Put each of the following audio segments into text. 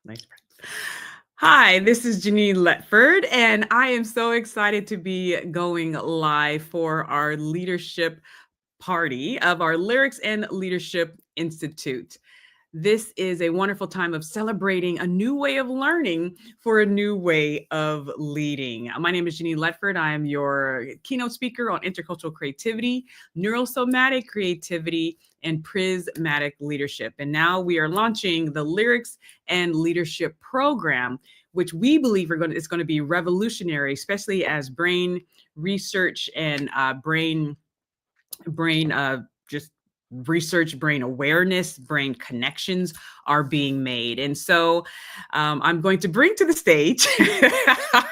Nice. Hi, this is Janine Letford, and I am so excited to be going live for our leadership party of our Lyrics and Leadership Institute. This is a wonderful time of celebrating a new way of learning for a new way of leading. My name is Janine Letford. I am your keynote speaker on intercultural creativity, neurosomatic creativity, and prismatic leadership. And now we are launching the Lyrics and Leadership program, which we believe is going to be revolutionary, especially as brain research and brain just research, brain awareness, brain connections are being made. And so I'm going to bring to the stage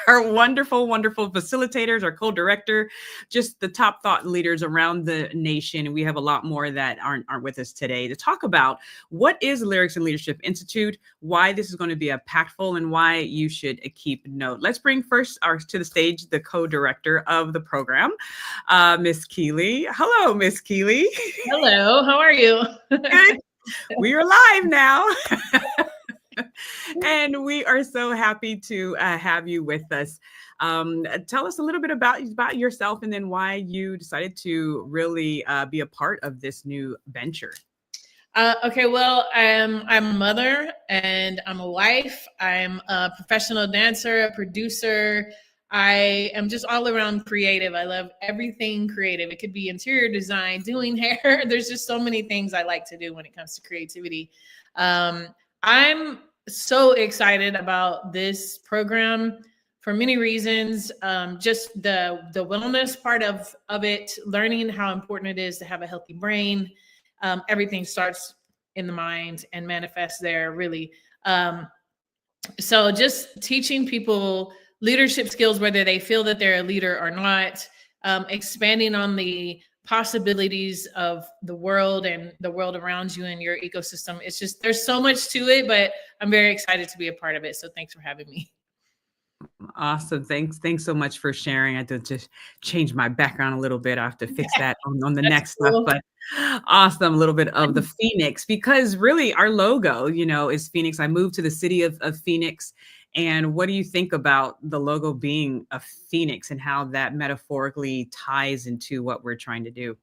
our wonderful, wonderful facilitators, our co-director, just the top thought leaders around the nation. And we have a lot more that aren't with us today to talk about what is Lyrics and Leadership Institute, why this is going to be impactful, and why you should keep note. Let's bring first to the stage the co-director of the program, Miss Keeley. Hello, Miss Keeley. Hello, how are you? Good. We are live now. And we are so happy to have you with us. Tell us a little bit about yourself and then why you decided to really be a part of this new venture. Okay, well, I'm a mother and I'm a wife. I'm a professional dancer, a producer. I am just all around creative. I love everything creative. It could be interior design, doing hair. There's just so many things I like to do when it comes to creativity. I'm so excited about this program for many reasons. Just the wellness part of it, learning how important it is to have a healthy brain. Everything starts in the mind and manifests there, really. So just teaching people leadership skills, whether they feel that they're a leader or not, expanding on the possibilities of the world and the world around you and your ecosystem. It's just, there's so much to it, but I'm very excited to be a part of it. So thanks for having me. Awesome. Thanks so much for sharing. I had to just change my background a little bit. I have to fix that on the next cool. stuff, but awesome. A little bit of the Phoenix, because really our logo, is Phoenix. I moved to the city of Phoenix. And what do you think about the logo being a Phoenix and how that metaphorically ties into what we're trying to do?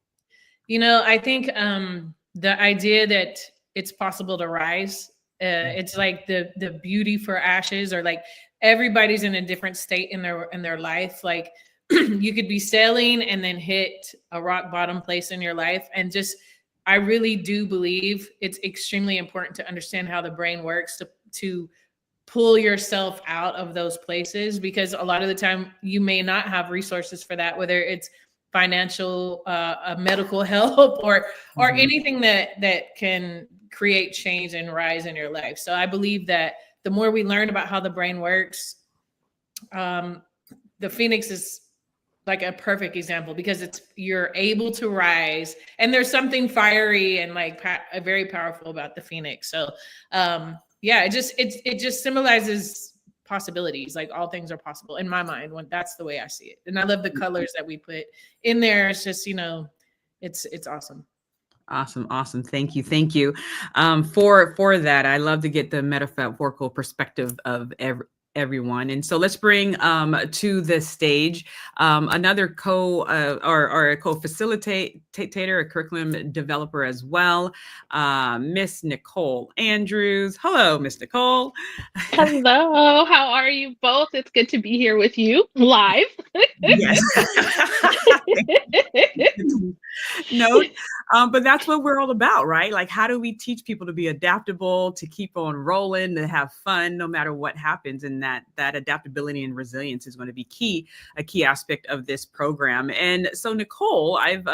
I think the idea that it's possible to rise, it's like the beauty for ashes, or like everybody's in a different state in their life. Like you could be sailing and then hit a rock bottom place in your life. And just, I really do believe it's extremely important to understand how the brain works to pull yourself out of those places, because a lot of the time you may not have resources for that, whether it's financial, medical help, or anything that can create change and rise in your life. So I believe that the more we learn about how the brain works, the Phoenix is like a perfect example, because you're able to rise, and there's something fiery and like very powerful about the Phoenix. So yeah, it just symbolizes possibilities. Like all things are possible in my mind, when that's the way I see it. And I love the colors that we put in there. It's just, it's awesome. Awesome. Thank you. For that, I love to get the metaphorical perspective of everyone. And so let's bring to the stage another co-facilitator, a curriculum developer as well, Miss Nicole Andrews. Hello, Miss Nicole. Hello, how are you both? It's good to be here with you live. Yes. No, but that's what we're all about, right? Like, how do we teach people to be adaptable, to keep on rolling, to have fun no matter what happens? And that adaptability and resilience is going to be a key aspect of this program. And so, Nicole, I've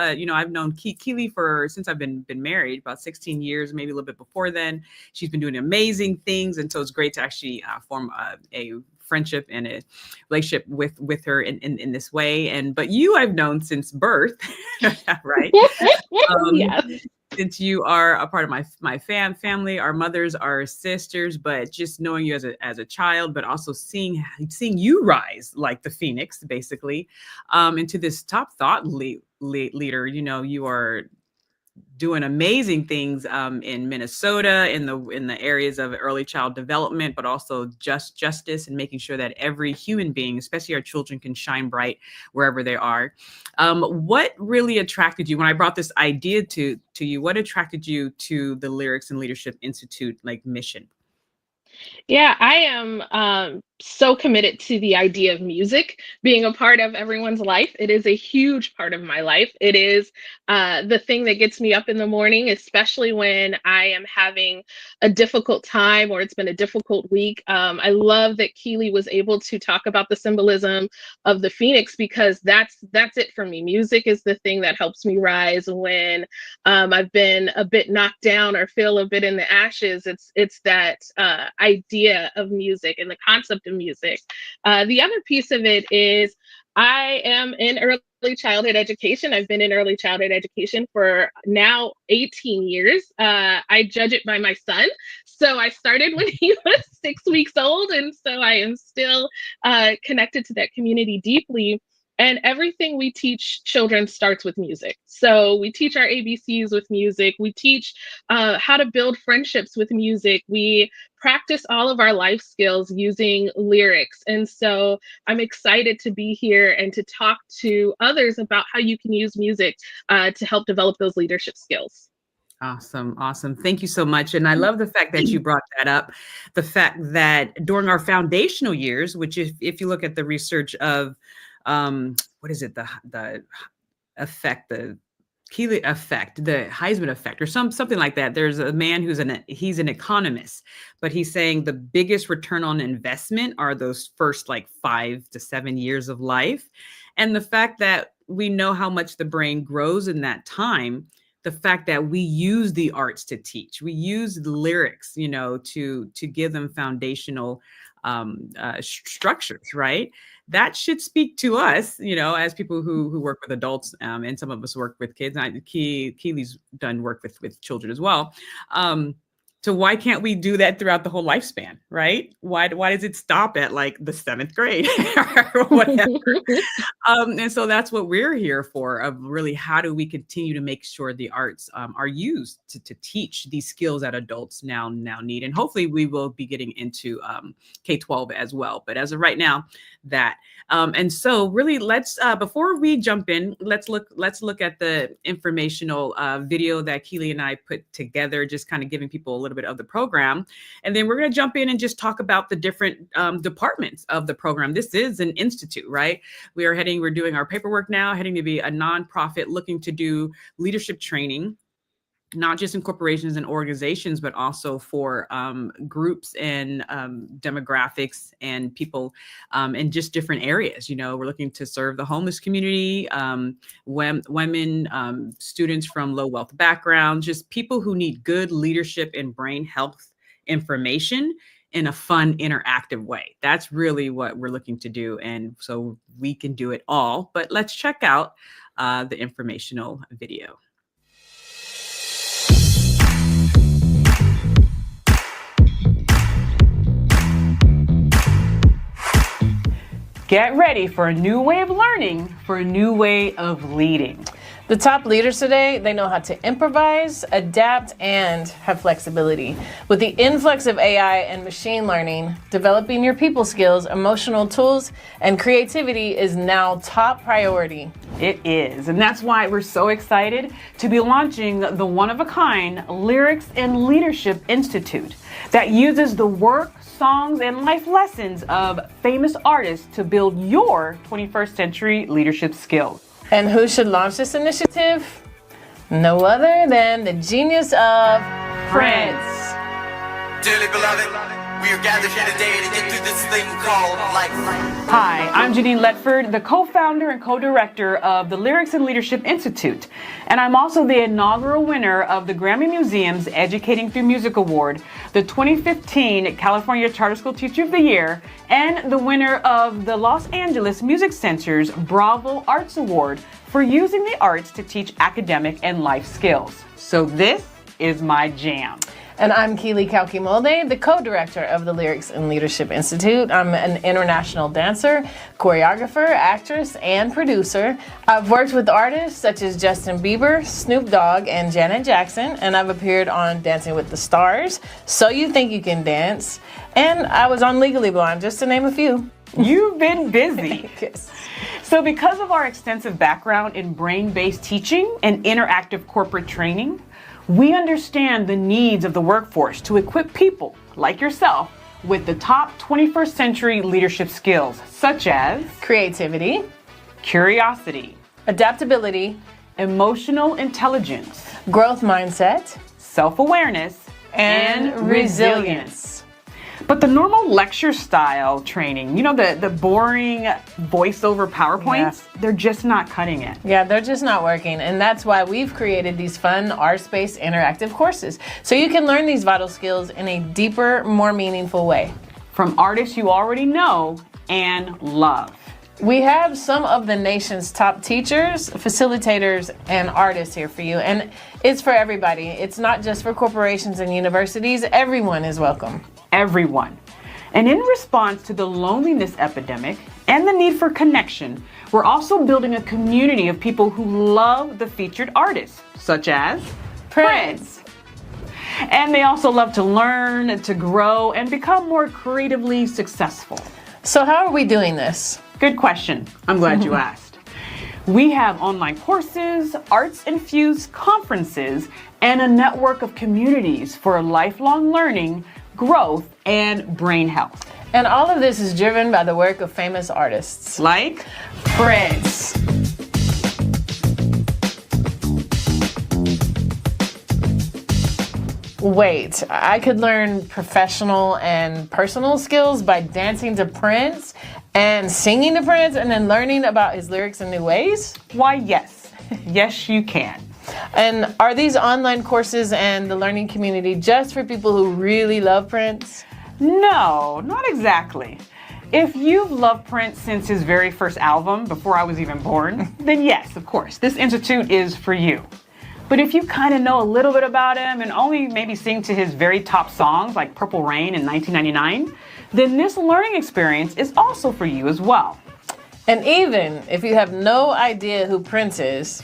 known Keeley since I've been married, about 16 years, maybe a little bit before then. She's been doing amazing things, and so it's great to actually form a friendship and a relationship with her in this way. But you I've known since birth, right? Yes. Since you are a part of my family, our mothers are sisters, but just knowing you as a child, but also seeing you rise like the Phoenix, basically, into this top thought leader. You are doing amazing things in Minnesota in the areas of early child development, but also justice and making sure that every human being, especially our children, can shine bright wherever they are. What really attracted you when I brought this idea to you? What attracted you to the Lyrics and Leadership Institute mission? Yeah, I am so committed to the idea of music being a part of everyone's life. It is a huge part of my life. It is the thing that gets me up in the morning, especially when I am having a difficult time or it's been a difficult week. I love that Keely was able to talk about the symbolism of the phoenix, because that's it for me. Music is the thing that helps me rise when I've been a bit knocked down or feel a bit in the ashes. It's that idea of music and the concept of music. The other piece of it is I am in early childhood education. I've been in early childhood education for now 18 years. I judge it by my son. So I started when he was 6 weeks old. And so I am still connected to that community deeply. And everything we teach children starts with music. So we teach our ABCs with music. We teach how to build friendships with music. We practice all of our life skills using lyrics. And so I'm excited to be here and to talk to others about how you can use music to help develop those leadership skills. Awesome. Awesome. Thank you so much. And I love the fact that you brought that up. The fact that during our foundational years, which if you look at the research of what is it, the effect, the Keeley effect, the Heisman effect, or something like that. There's a man he's an economist, but he's saying the biggest return on investment are those first like 5 to 7 years of life. And the fact that we know how much the brain grows in that time, the fact that we use the arts to teach, we use the lyrics, to give them foundational structures, right? That should speak to us, as people who work with adults, and some of us work with kids. Keely's done work with children as well. So why can't we do that throughout the whole lifespan, right? Why does it stop at like the 7th grade or whatever? And so that's what we're here for, of really how do we continue to make sure the arts are used to teach these skills that adults now need. And hopefully we will be getting into K-12 as well. But as of right now, that. And so really let's, before we jump in, let's look at the informational video that Keely and I put together, just kind of giving people a little bit of the program. And then we're going to jump in and just talk about the different departments of the program. This is an institute, right? We're doing our paperwork now, heading to be a nonprofit looking to do leadership training, not just in corporations and organizations, but also for groups and demographics and people in just different areas. We're looking to serve the homeless community, women, students from low wealth backgrounds, just people who need good leadership and brain health information in a fun, interactive way. That's really what we're looking to do. And so we can do it all, but let's check out the informational video. Get ready for a new way of learning, for a new way of leading. The top leaders today, they know how to improvise, adapt, and have flexibility. With the influx of AI and machine learning, developing your people skills, emotional tools, and creativity is now top priority. It is, and that's why we're so excited to be launching the one-of-a-kind Lyrics and Leadership Institute that uses the work, songs, and life lessons of famous artists to build your 21st century leadership skills. And who should launch this initiative? No other than the genius of Prince. Dearly beloved, we are gathered here today to get through this thing called life. Hi, I'm Janine Letford, the co-founder and co-director of the Lyrics and Leadership Institute. And I'm also the inaugural winner of the Grammy Museum's Educating Through Music Award, the 2015 California Charter School Teacher of the Year, and the winner of the Los Angeles Music Center's Bravo Arts Award for using the arts to teach academic and life skills. So this is my jam. And I'm Keely Kaukimolde, the co-director of the Lyrics and Leadership Institute. I'm an international dancer, choreographer, actress, and producer. I've worked with artists such as Justin Bieber, Snoop Dogg, and Janet Jackson, and I've appeared on Dancing with the Stars, So You Think You Can Dance, and I was on Legally Blonde, just to name a few. You've been busy. Yes. So because of our extensive background in brain-based teaching and interactive corporate training, we understand the needs of the workforce to equip people like yourself with the top 21st century leadership skills, such as Creativity, curiosity, adaptability, emotional intelligence, growth mindset, self-awareness, and resilience. But the normal lecture style training, the boring voiceover PowerPoints, they're just not cutting it. Yeah, they're just not working. And that's why we've created these fun art-based interactive courses. So you can learn these vital skills in a deeper, more meaningful way. From artists you already know and love. We have some of the nation's top teachers, facilitators, and artists here for you. And it's for everybody. It's not just for corporations and universities. Everyone is welcome. Everyone. And in response to the loneliness epidemic and the need for connection, we're also building a community of people who love the featured artists, such as Prince. And they also love to learn, to grow, and become more creatively successful. So how are we doing this? Good question. I'm glad you asked. We have online courses, arts-infused conferences, and a network of communities for lifelong learning, growth, and brain health. And all of this is driven by the work of famous artists. Like Prince. Wait, I could learn professional and personal skills by dancing to Prince and singing to Prince and then learning about his lyrics in new ways? Why, yes. Yes, you can. And are these online courses and the learning community just for people who really love Prince? No, not exactly. If you've loved Prince since his very first album, before I was even born, then yes, of course, this institute is for you. But if you kind of know a little bit about him and only maybe sing to his very top songs like Purple Rain in 1999, then this learning experience is also for you as well. And even if you have no idea who Prince is,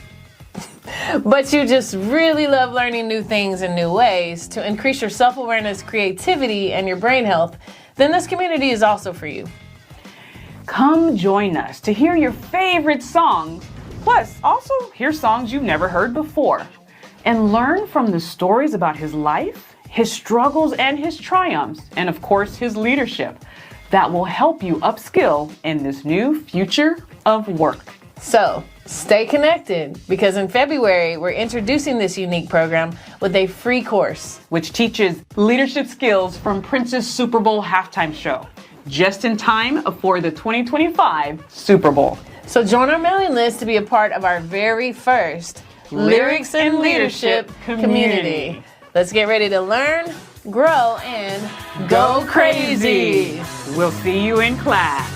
but you just really love learning new things in new ways to increase your self-awareness, creativity, and your brain health, then this community is also for you. Come join us to hear your favorite songs, plus also hear songs you've never heard before, and learn from the stories about his life, his struggles, and his triumphs, and of course his leadership that will help you upskill in this new future of work. So stay connected, because in February, we're introducing this unique program with a free course, which teaches leadership skills from Prince's Super Bowl halftime show, just in time for the 2025 Super Bowl. So join our mailing list to be a part of our very first Lyrics and Leadership community. Let's get ready to learn, grow, and go crazy. We'll see you in class.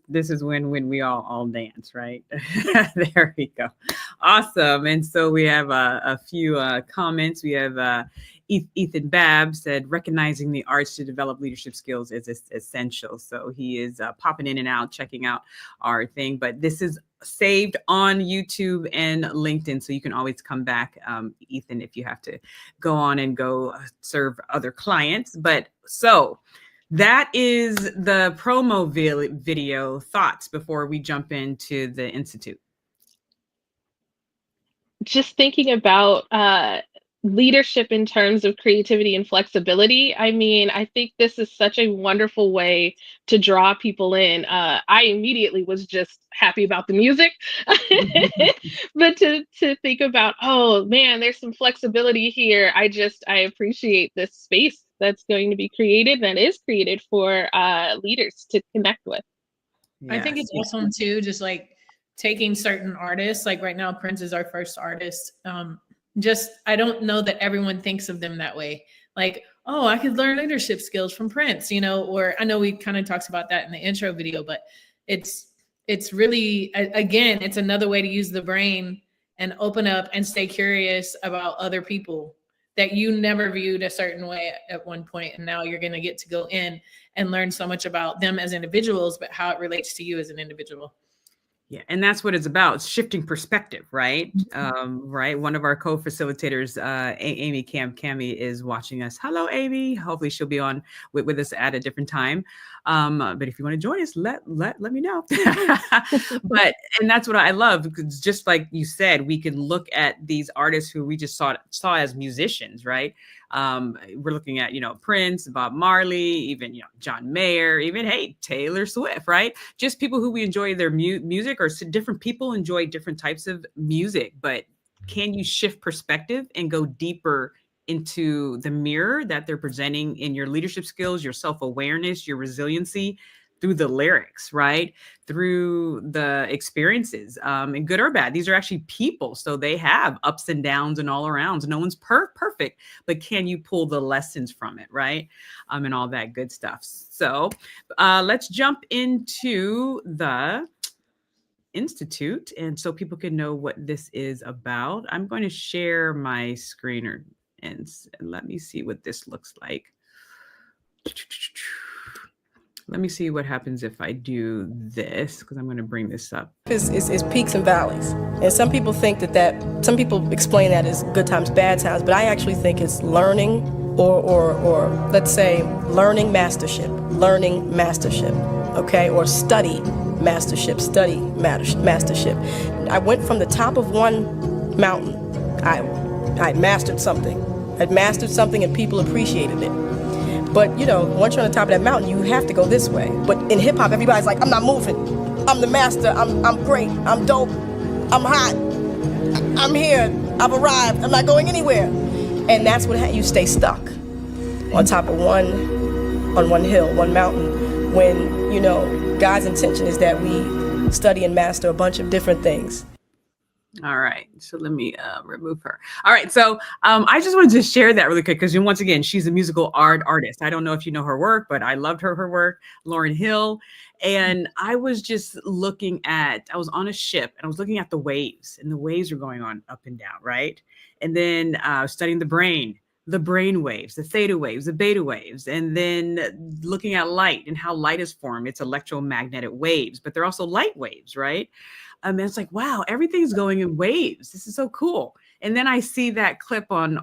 This is when we all dance, right? There we go. Awesome. And so we have a few comments. We have Ethan Babb said, recognizing the arts to develop leadership skills is essential. So he is popping in and out, checking out our thing. But this is saved on YouTube and LinkedIn. So you can always come back, Ethan, if you have to go on and go serve other clients. But so that is the promo video. Thoughts before we jump into the Institute? Just thinking about leadership in terms of creativity and flexibility. I mean, I think this is such a wonderful way to draw people in. I immediately was just happy about the music, but to think about, oh man, there's some flexibility here. I appreciate this space that's going to be created, that is created for leaders to connect with. Yes. I think it's awesome too, just like taking certain artists, like right now, Prince is our first artist. I don't know that everyone thinks of them that way. Like, oh, I could learn leadership skills from Prince, or I know we kind of talked about that in the intro video, but it's it's really, again, it's another way to use the brain and open up and stay curious about other people that you never viewed a certain way at one point, and now you're going to get to go in and learn so much about them as individuals, but how it relates to you as an individual. Yeah, and that's what it's about, shifting perspective, right? Right. One of our co-facilitators, Amy Cami, is watching us. Hello, Amy. Hopefully she'll be on with us at a different time. But if you want to join us, let me know. But and that's what I love, because just like you said, we can look at these artists who we just saw as musicians, right? We're looking at, Prince, Bob Marley, even, John Mayer, even, hey, Taylor Swift, right? Just people who we enjoy their music, or different people enjoy different types of music. But can you shift perspective and go deeper into the mirror that they're presenting in your leadership skills, your self-awareness, your resiliency, through the lyrics, right? Through the experiences, and good or bad. These are actually people. So they have ups and downs and all arounds. No one's perfect, but can you pull the lessons from it, right? And all that good stuff. So let's jump into the Institute. And so people can know what this is about, I'm going to share my screen and let me see what this looks like. Let me see what happens if I do this, because I'm going to bring this up. Is peaks and valleys. And some people think some people explain that as good times, bad times, but I actually think it's learning or let's say learning mastership, okay? Or study mastership. I went from the top of one mountain. I mastered something. I'd mastered something and people appreciated it. But, once you're on the top of that mountain, you have to go this way. But in hip hop, everybody's like, I'm not moving. I'm the master. I'm great. I'm dope. I'm hot. I'm here. I've arrived. I'm not going anywhere. And that's what you stay stuck on top of one hill, one mountain, when, God's intention is that we study and master a bunch of different things. All right. So let me remove her. All right. So I just wanted to share that really quick, because once again, she's a musical artist. I don't know if you know her work, but I loved her work, Lauryn Hill. And I was just I was on a ship and I was looking at the waves, and the waves are going on up and down, right? And then studying the brain waves, the theta waves, the beta waves, and then looking at light and how light is formed. It's electromagnetic waves, but they're also light waves, right? And it's like, wow, everything's going in waves. This is so cool. And then I see that clip on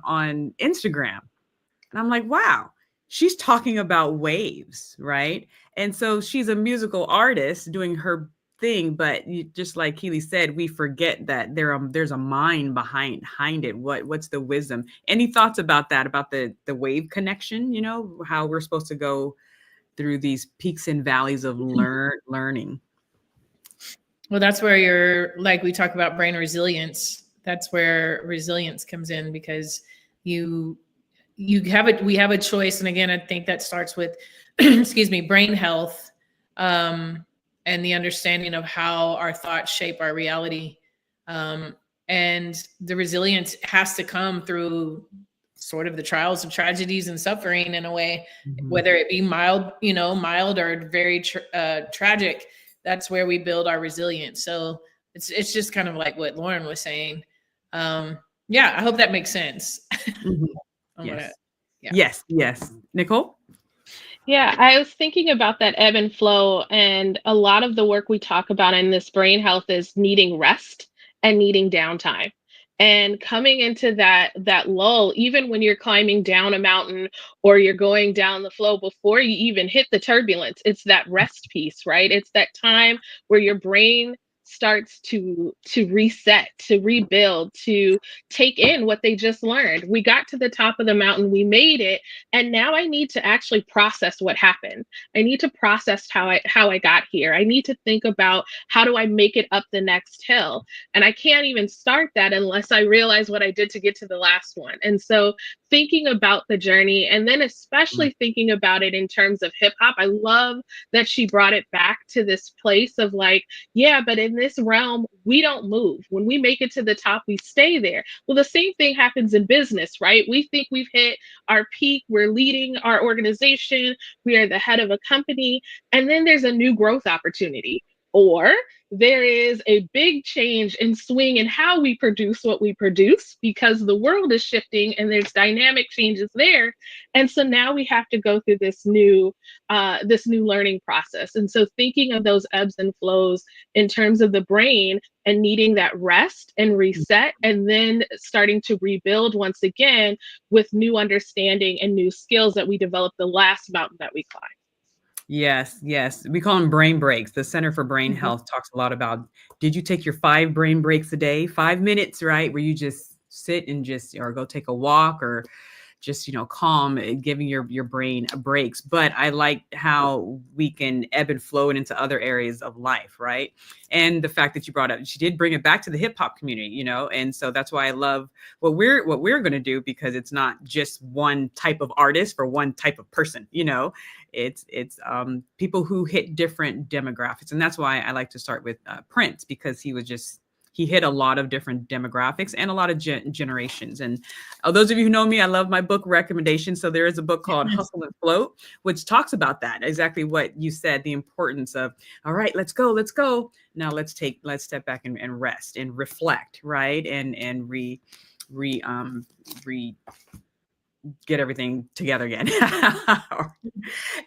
Instagram, and I'm like, wow, she's talking about waves, right? And so she's a musical artist doing her thing, but just like Keely said, we forget that there's a mind behind it. What's the wisdom? Any thoughts about that, about the wave connection, how we're supposed to go through these peaks and valleys of learning? Well, that's where like we talk about brain resilience. That's where resilience comes in, because we have a choice. And again, I think that starts with, brain health, and the understanding of how our thoughts shape our reality. And the resilience has to come through sort of the trials of tragedies and suffering in a way, whether it be mild or very tragic. That's where we build our resilience. So it's just kind of like what Lauren was saying. I hope that makes sense. Yes. Yes. Nicole? Yeah, I was thinking about that ebb and flow, and a lot of the work we talk about in this brain health is needing rest and needing downtime. And coming into that lull, even when you're climbing down a mountain or you're going down the flow, before you even hit the turbulence, it's that rest piece, right? It's that time where your brain starts to reset, to rebuild, to take in what they just learned. We got to the top of the mountain, we made it, and now I need to actually process what happened. I need to process how I got here. I need to think about, how do I make it up the next hill? And I can't even start that unless I realize what I did to get to the last one. And so thinking about the journey, and then especially thinking about it in terms of hip hop, I love that she brought it back to this place of like, yeah, but in this realm, we don't move. When we make it to the top, we stay there. Well, the same thing happens in business, right? We think we've hit our peak, we're leading our organization, we are the head of a company, and then there's a new growth opportunity. Or there is a big change and swing in how we produce what we produce because the world is shifting and there's dynamic changes there. And so now we have to go through this new learning process. And so thinking of those ebbs and flows in terms of the brain and needing that rest and reset, and then starting to rebuild once again with new understanding and new skills that we developed the last mountain that we climbed. Yes, yes. We call them brain breaks. The Center for Brain Health talks a lot about, did you take your 5 brain breaks a day? 5 minutes, right? Where you just sit and just, or go take a walk, or just, calm, giving your brain a breaks. But I like how we can ebb and flow it into other areas of life, right? And the fact that you brought up, she did bring it back to the hip hop community, and so that's why I love what we're going to do, because it's not just one type of artist for one type of person, it's people who hit different demographics. And that's why I like to start with Prince, because he hit a lot of different demographics and a lot of generations. And those of you who know me, I love my book recommendations. So there is a book called Hustle and Float, which talks about that, exactly what you said, the importance of, all right, let's go. Now let's step back and rest and reflect, right? And get everything together again.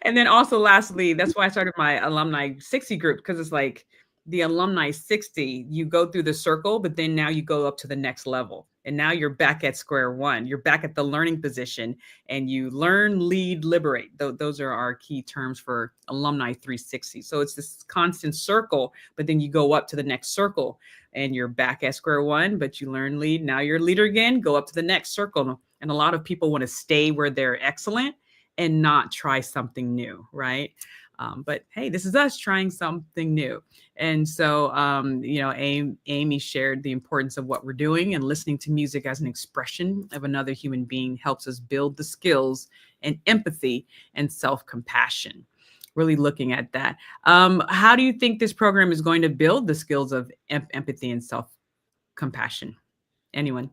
And then also lastly, that's why I started my alumni 60 group, because it's like the alumni 60, you go through the circle, but then now you go up to the next level. And now you're back at square one. You're back at the learning position, and you learn, lead, liberate. Those are our key terms for alumni 360. So it's this constant circle, but then you go up to the next circle and you're back at square one, but you learn, lead. Now you're a leader again, go up to the next circle. And a lot of people want to stay where they're excellent and not try something new, right? But hey, this is us trying something new. And so, Amy shared the importance of what we're doing, and listening to music as an expression of another human being helps us build the skills and empathy and self-compassion. Really looking at that. How do you think this program is going to build the skills of empathy and self-compassion? Anyone?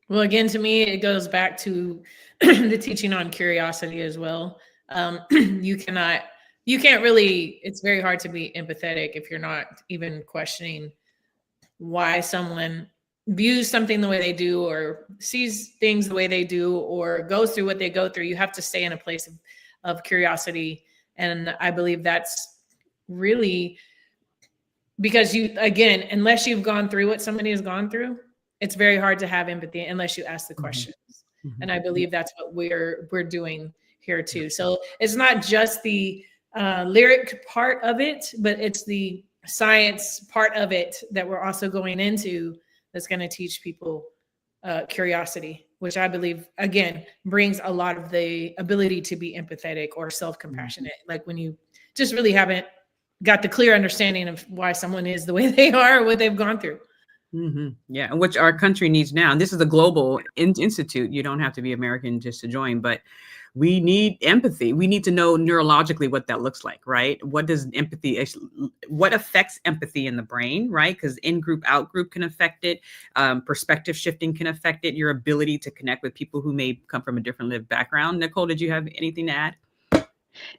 Well, again, to me, it goes back to the teaching on curiosity as well. You can't really, it's very hard to be empathetic if you're not even questioning why someone views something the way they do, or sees things the way they do, or goes through what they go through. You have to stay in a place of curiosity. And I believe that's really because unless you've gone through what somebody has gone through, it's very hard to have empathy unless you ask the questions. Mm-hmm. And I believe that's what we're doing here too. So it's not just the lyric part of it, but it's the science part of it that we're also going into, that's going to teach people curiosity, which I believe, again, brings a lot of the ability to be empathetic or self-compassionate. Like when you just really haven't got the clear understanding of why someone is the way they are, or what they've gone through. Mm-hmm. Yeah, which our country needs now. And this is a global institute. You don't have to be American just to join, but we need empathy. We need to know neurologically what that looks like, right? What affects empathy in the brain, right? Because in-group, out-group can affect it. Perspective shifting can affect it. Your ability to connect with people who may come from a different lived background. Nicole, did you have anything to add?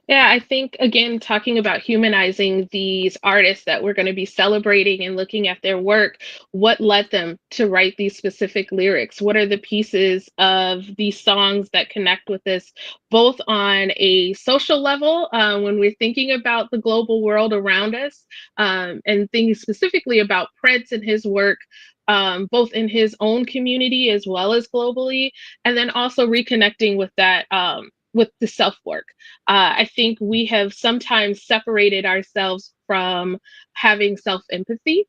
Yeah, I think, again, talking about humanizing these artists that we're going to be celebrating and looking at their work, what led them to write these specific lyrics? What are the pieces of these songs that connect with us, both on a social level, when we're thinking about the global world around us, and thinking specifically about Prince and his work, both in his own community as well as globally, and then also reconnecting with that, with the self-work. I think we have sometimes separated ourselves from having self-empathy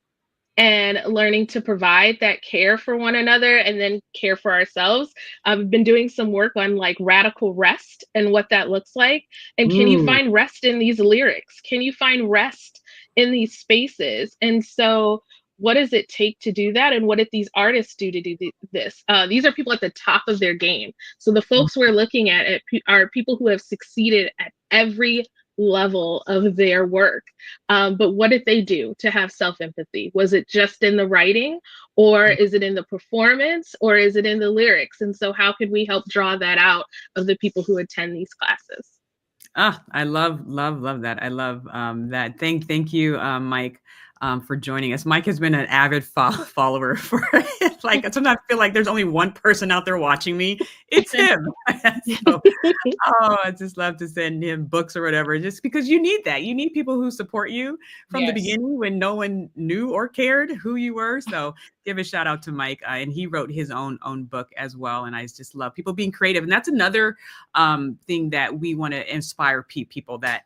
and learning to provide that care for one another and then care for ourselves. I've been doing some work on like radical rest and what that looks like. And can you find rest in these lyrics? Can you find rest in these spaces? And so what does it take to do that? And what did these artists do to do this? These are people at the top of their game. So the folks we're looking at are people who have succeeded at every level of their work. But what did they do to have self-empathy? Was it just in the writing, or is it in the performance, or is it in the lyrics? And so how could we help draw that out of the people who attend these classes? I love that. I love that. Thank you, Mike, for joining us. Mike has been an avid follower for like sometimes I feel like there's only one person out there watching me. It's him. So, oh, I just love to send him books or whatever, just because you need that. You need people who support you from the Yes. beginning when no one knew or cared who you were. So give a shout out to Mike, and he wrote his own book as well. And I just love people being creative, and that's another thing that we want to inspire people that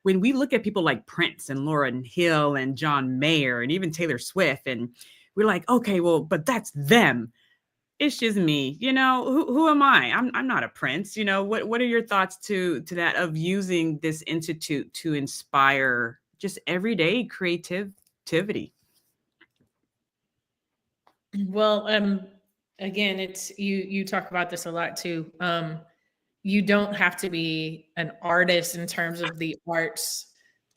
when we look at people like Prince and Lauryn Hill and John Mayer and even Taylor Swift, and we're like, okay, well, but that's them. It's just me, who am I? I'm not a Prince. What are your thoughts to that of using this institute to inspire just everyday creativity? Well, again, it's you talk about this a lot too. You don't have to be an artist in terms of the arts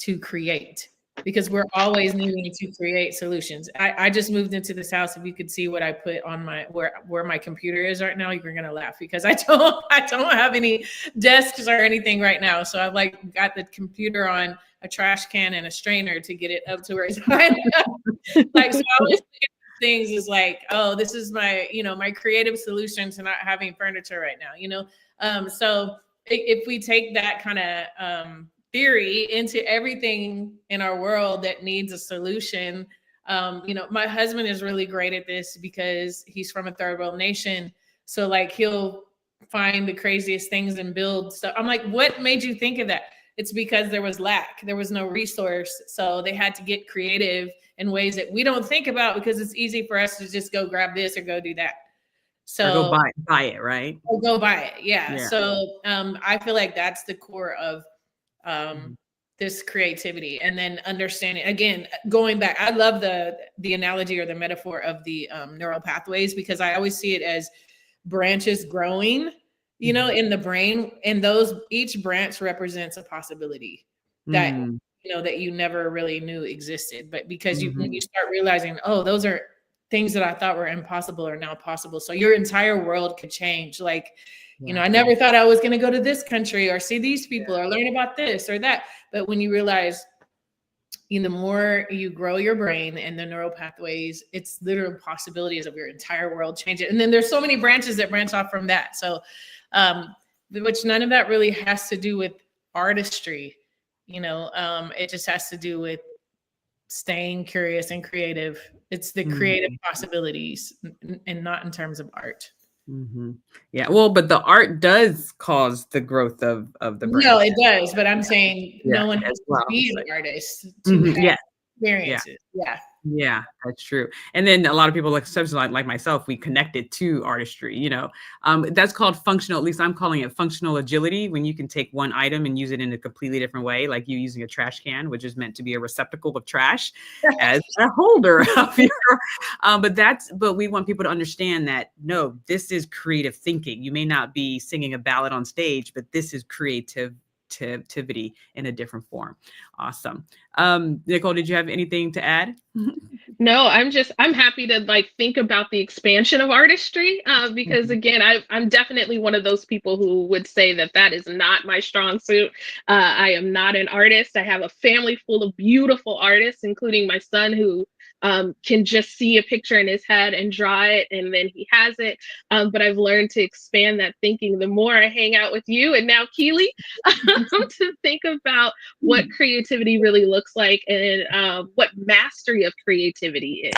to create, because we're always needing to create solutions. I just moved into this house. If you could see what I put on my where my computer is right now, you're gonna laugh because I don't have any desks or anything right now. So I've like got the computer on a trash can and a strainer to get it up to where it's high. Like, so I was things is like, oh, this is my, my creative solution to not having furniture right now, so if we take that kind of theory into everything in our world that needs a solution, my husband is really great at this because he's from a third world nation. So like he'll find the craziest things and build stuff. I'm like, what made you think of that? It's because there was lack. There was no resource. So they had to get creative in ways that we don't think about because it's easy for us to just go grab this or go do that. So or go buy it, right? Or go buy it. Yeah. So I feel like that's the core of this creativity, and then understanding, again, going back, I love the analogy or the metaphor of the neural pathways, because I always see it as branches growing, in the brain, and those each branch represents a possibility that that you never really knew existed, but because when you start realizing, oh, those are things that I thought were impossible are now possible. So your entire world could change. Like, I never thought I was going to go to this country or see these people or learn about this or that. But when you realize, the more you grow your brain and the neural pathways, it's literal possibilities of your entire world changing. And then there's so many branches that branch off from that. So, which none of that really has to do with artistry. It just has to do with staying curious and creative. It's the creative possibilities, and not in terms of art. Yeah, well, but the art does cause the growth of the brand. No, it does, but I'm saying no one has to be an artist to have experiences. Yeah, that's true. And then a lot of people like myself, we connect it to artistry, that's called functional, at least I'm calling it functional agility, when you can take one item and use it in a completely different way, like you using a trash can, which is meant to be a receptacle of trash as a holder of your, but we want people to understand that, no, this is creative thinking. You may not be singing a ballad on stage, but this is creativity in a different form. Awesome. Nicole, did you have anything to add? No, I'm happy to think about the expansion of artistry, because again, I'm definitely one of those people who would say that is not my strong suit. I am not an artist. I have a family full of beautiful artists, including my son, who can just see a picture in his head and draw it, and then he has it. But I've learned to expand that thinking the more I hang out with you and now Keely, to think about what creativity really looks like, and what mastery of creativity is.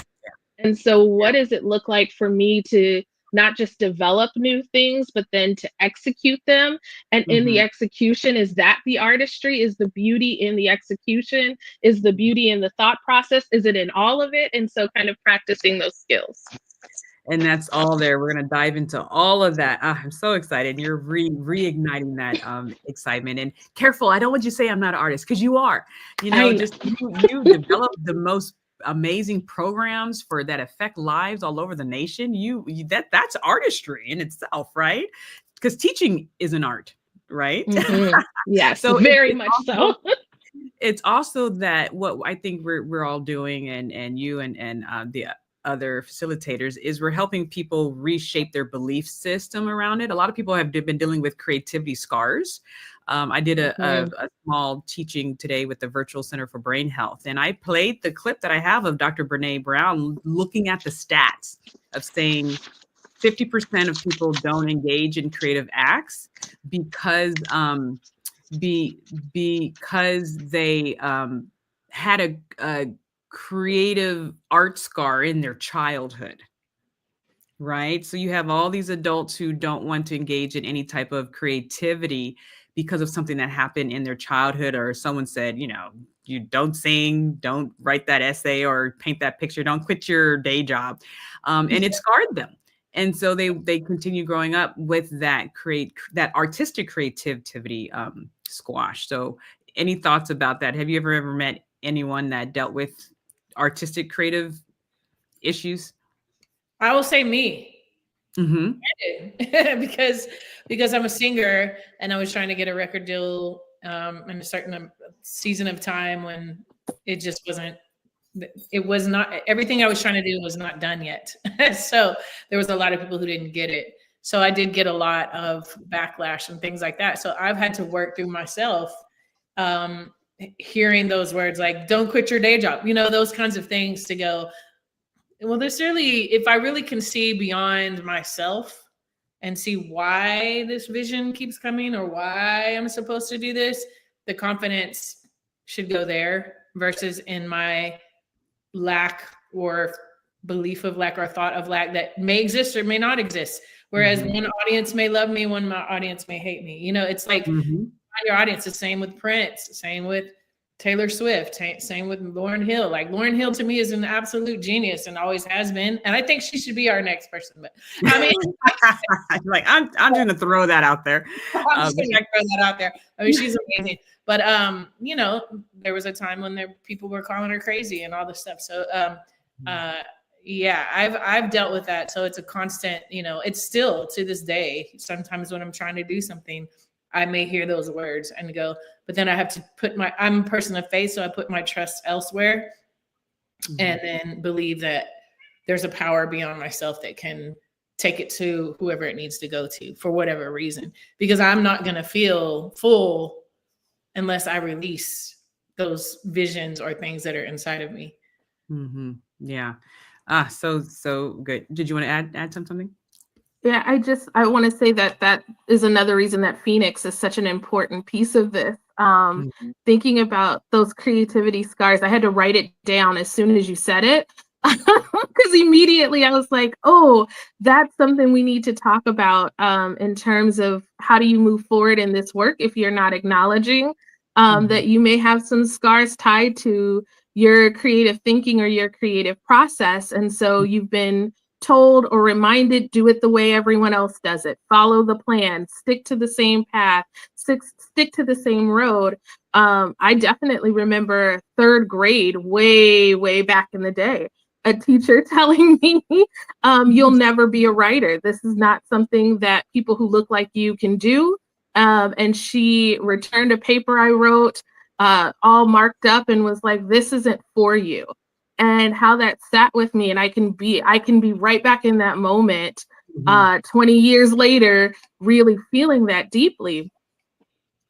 And so what does it look like for me to not just develop new things, but then to execute them? And in the execution, is that the artistry? Is the beauty in the execution? Is the beauty in the thought process? Is it in all of it? And so kind of practicing those skills. And that's all there. We're going to dive into all of that. I'm so excited. You're reigniting that excitement. And careful, I don't want you to say I'm not an artist, because you are. You develop the most amazing programs that affect lives all over the nation. That's artistry in itself, right? Because teaching is an art, right? Yes, so very much so. It's also that what I think we're all doing, and you and the other facilitators, is we're helping people reshape their belief system around it. A lot of people have been dealing with creativity scars. I did a small teaching today with the Virtual Center for Brain Health, and I played the clip that I have of Dr. Brene Brown looking at the stats of saying 50% of people don't engage in creative acts because because they had a creative art scar in their childhood. Right. So you have all these adults who don't want to engage in any type of creativity because of something that happened in their childhood, or someone said, you don't sing, don't write that essay or paint that picture, don't quit your day job. And it scarred them. And so they continue growing up with that artistic creativity squash. So any thoughts about that? Have you ever met anyone that dealt with artistic creative issues? I will say me. Mm-hmm. because I'm a singer and I was trying to get a record deal in a certain season of time when it was not everything I was trying to do was not done yet. So there was a lot of people who didn't get it. So I did get a lot of backlash and things like that. So I've had to work through myself, hearing those words like, don't quit your day job, those kinds of things, to go, well, if I really can see beyond myself and see why this vision keeps coming or why I'm supposed to do this, the confidence should go there versus in my lack or belief of lack or thought of lack that may exist or may not exist. Whereas one audience may love me, one audience may hate me. It's like your audience. The same with Prince, same with Taylor Swift, same with Lauryn Hill. Like Lauryn Hill to me is an absolute genius and always has been. And I think she should be our next person. But I mean, like I'm going to throw that out there. I'm just going to throw that out there. I mean, she's amazing. But there was a time when people were calling her crazy and all this stuff. So yeah, I've dealt with that. So it's a constant. It's still to this day. Sometimes when I'm trying to do something, I may hear those words and go, but then I have to I'm a person of faith, so I put my trust elsewhere and then believe that there's a power beyond myself that can take it to whoever it needs to go to for whatever reason, because I'm not going to feel full unless I release those visions or things that are inside of me. Mm-hmm. Yeah. So good. Did you want to add something? Yeah, I want to say that is another reason that Phoenix is such an important piece of this. Thinking about those creativity scars, I had to write it down as soon as you said it, because immediately I was like, oh, that's something we need to talk about in terms of how do you move forward in this work if you're not acknowledging that you may have some scars tied to your creative thinking or your creative process. And so you've been told or reminded, do it the way everyone else does it, follow the plan, stick to the same path, stick to the same road. I definitely remember third grade, way back in the day, a teacher telling me, you'll never be a writer. This is not something that people who look like you can do. And she returned a paper I wrote, all marked up, and was like, this isn't for you. And how that sat with me, and I can be right back in that moment, 20 years later, really feeling that deeply.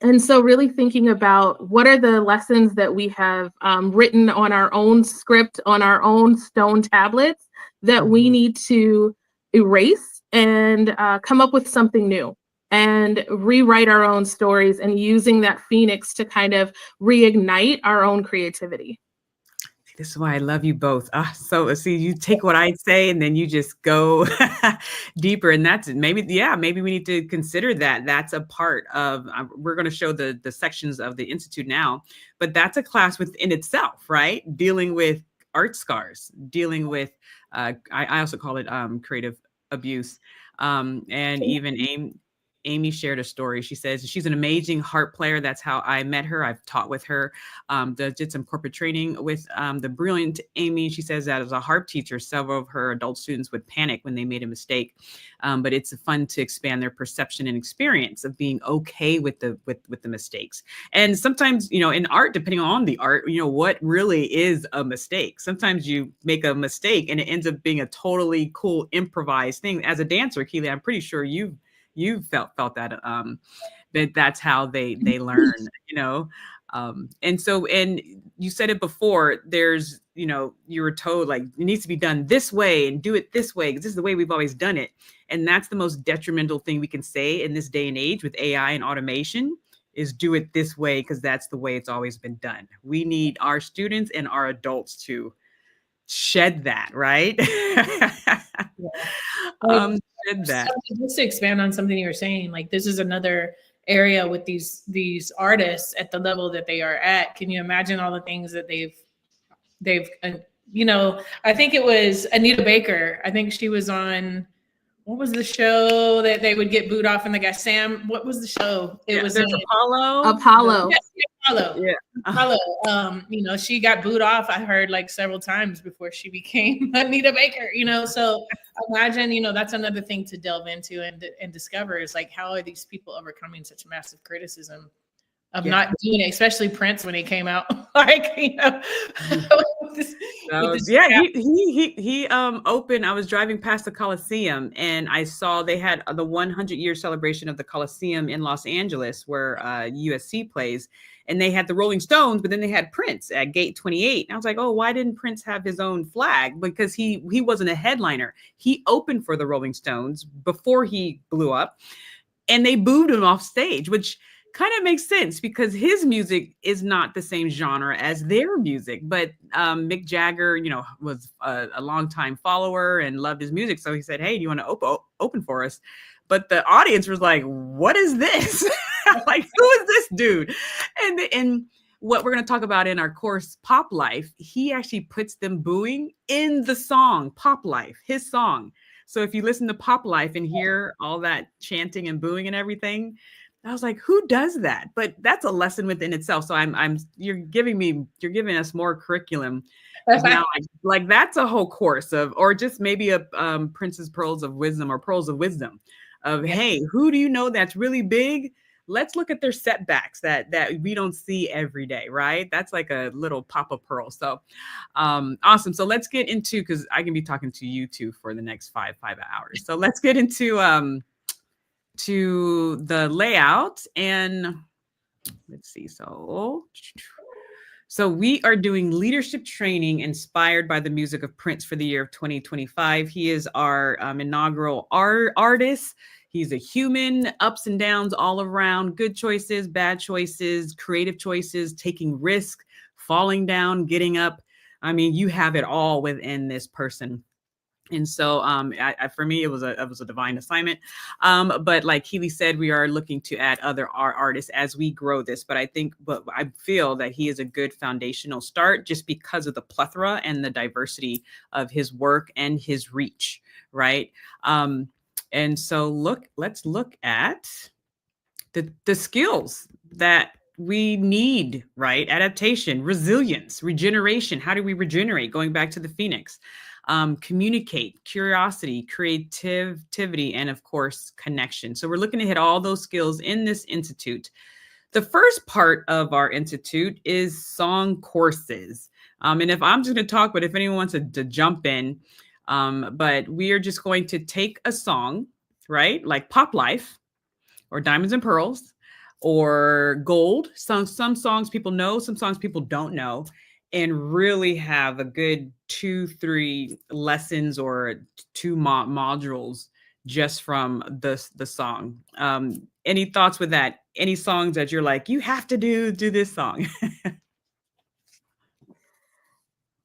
And so really thinking about what are the lessons that we have written on our own script, on our own stone tablets, that we need to erase and come up with something new and rewrite our own stories, and using that Phoenix to kind of reignite our own creativity. This is why I love you both. So see, you take what I say and then you just go deeper. And that's maybe we need to consider that. That's a part of, we're going to show the sections of the Institute now, but that's a class within itself, right? Dealing with art scars, dealing with, I also call it creative abuse. And even Amy shared a story. She says she's an amazing harp player. That's how I met her. I've taught with her, did some corporate training with the brilliant Amy. She says that as a harp teacher, several of her adult students would panic when they made a mistake. But it's fun to expand their perception and experience of being okay with the mistakes. And sometimes, in art, depending on the art, what really is a mistake. Sometimes you make a mistake and it ends up being a totally cool improvised thing. As a dancer, Keely, I'm pretty sure you've you felt that that's how they learn, you know. And so, and you said it before, there's, you know, you were told like it needs to be done this way and do it this way because this is the way we've always done it. And that's the most detrimental thing we can say in this day and age with AI and automation is do it this way because that's the way it's always been done. We need our students and our adults to shed that, right? Yeah. Like, Shed that. just to expand on something you were saying, like this is another area with these artists at the level that they are at. Can you imagine all the things that they've you know, I think it was Anita Baker. I think she was on, what was the show that they would get booed off and the guy Sam, what was the show? It was there's Apollo. Apollo. Yes, Apollo. Yeah. Apollo. You know, she got booed off, I heard, like several times before she became Anita Baker, you know. So imagine, you know, that's another thing to delve into and discover is like, how are these people overcoming such massive criticism of not doing it, especially Prince when he came out, like, you know. He opened. I was driving past the Coliseum and I saw they had the 100-year celebration of the Coliseum in Los Angeles where USC plays, and they had the Rolling Stones, but then they had Prince at Gate 28. And I was like, oh, why didn't Prince have his own flag? Because he wasn't a headliner. He opened for the Rolling Stones before he blew up, and they booed him off stage, which kind of makes sense because his music is not the same genre as their music. But Mick Jagger, you know, was a longtime follower and loved his music. So he said, hey, do you want to open for us? But the audience was like, what is this? Like, who is this dude? And what we're going to talk about in our course, Pop Life, he actually puts them booing in the song, Pop Life, his song. So if you listen to Pop Life and hear all that chanting and booing and everything, I was like, who does that? But that's a lesson within itself. So you're giving us more curriculum. Now, like that's a whole course of, or just maybe a Prince's Pearls of Wisdom or Pearls of Wisdom of, hey, who do you know that's really big? Let's look at their setbacks that we don't see every day, right? That's like a little pop-up pearl. So awesome. So let's get into, because I can be talking to you two for the next five hours. So let's get into to the layout, and let's see. So we are doing leadership training inspired by the music of Prince for the year of 2025. He is our inaugural artist. He's a human, ups and downs all around, good choices, bad choices, creative choices, taking risk, falling down, getting up. I mean, you have it all within this person. And so for me, it was a divine assignment. But like Keely said, we are looking to add other artists as we grow this. But I feel that he is a good foundational start just because of the plethora and the diversity of his work and his reach, right? And so let's look at the skills that we need, right? Adaptation, resilience, regeneration. How do we regenerate? Going back to the Phoenix. Communicate, curiosity, creativity, and of course, connection. So we're looking to hit all those skills in this institute. The first part of our institute is song courses. And if I'm just going to talk, but if anyone wants to jump in, but we are just going to take a song, right? Like Pop Life or Diamonds and Pearls or Gold. Some songs people know, some songs people don't know, and really have a good 2-3 lessons or 2 modules just from the song. Any thoughts with that? Any songs that you're like, you have to do this song?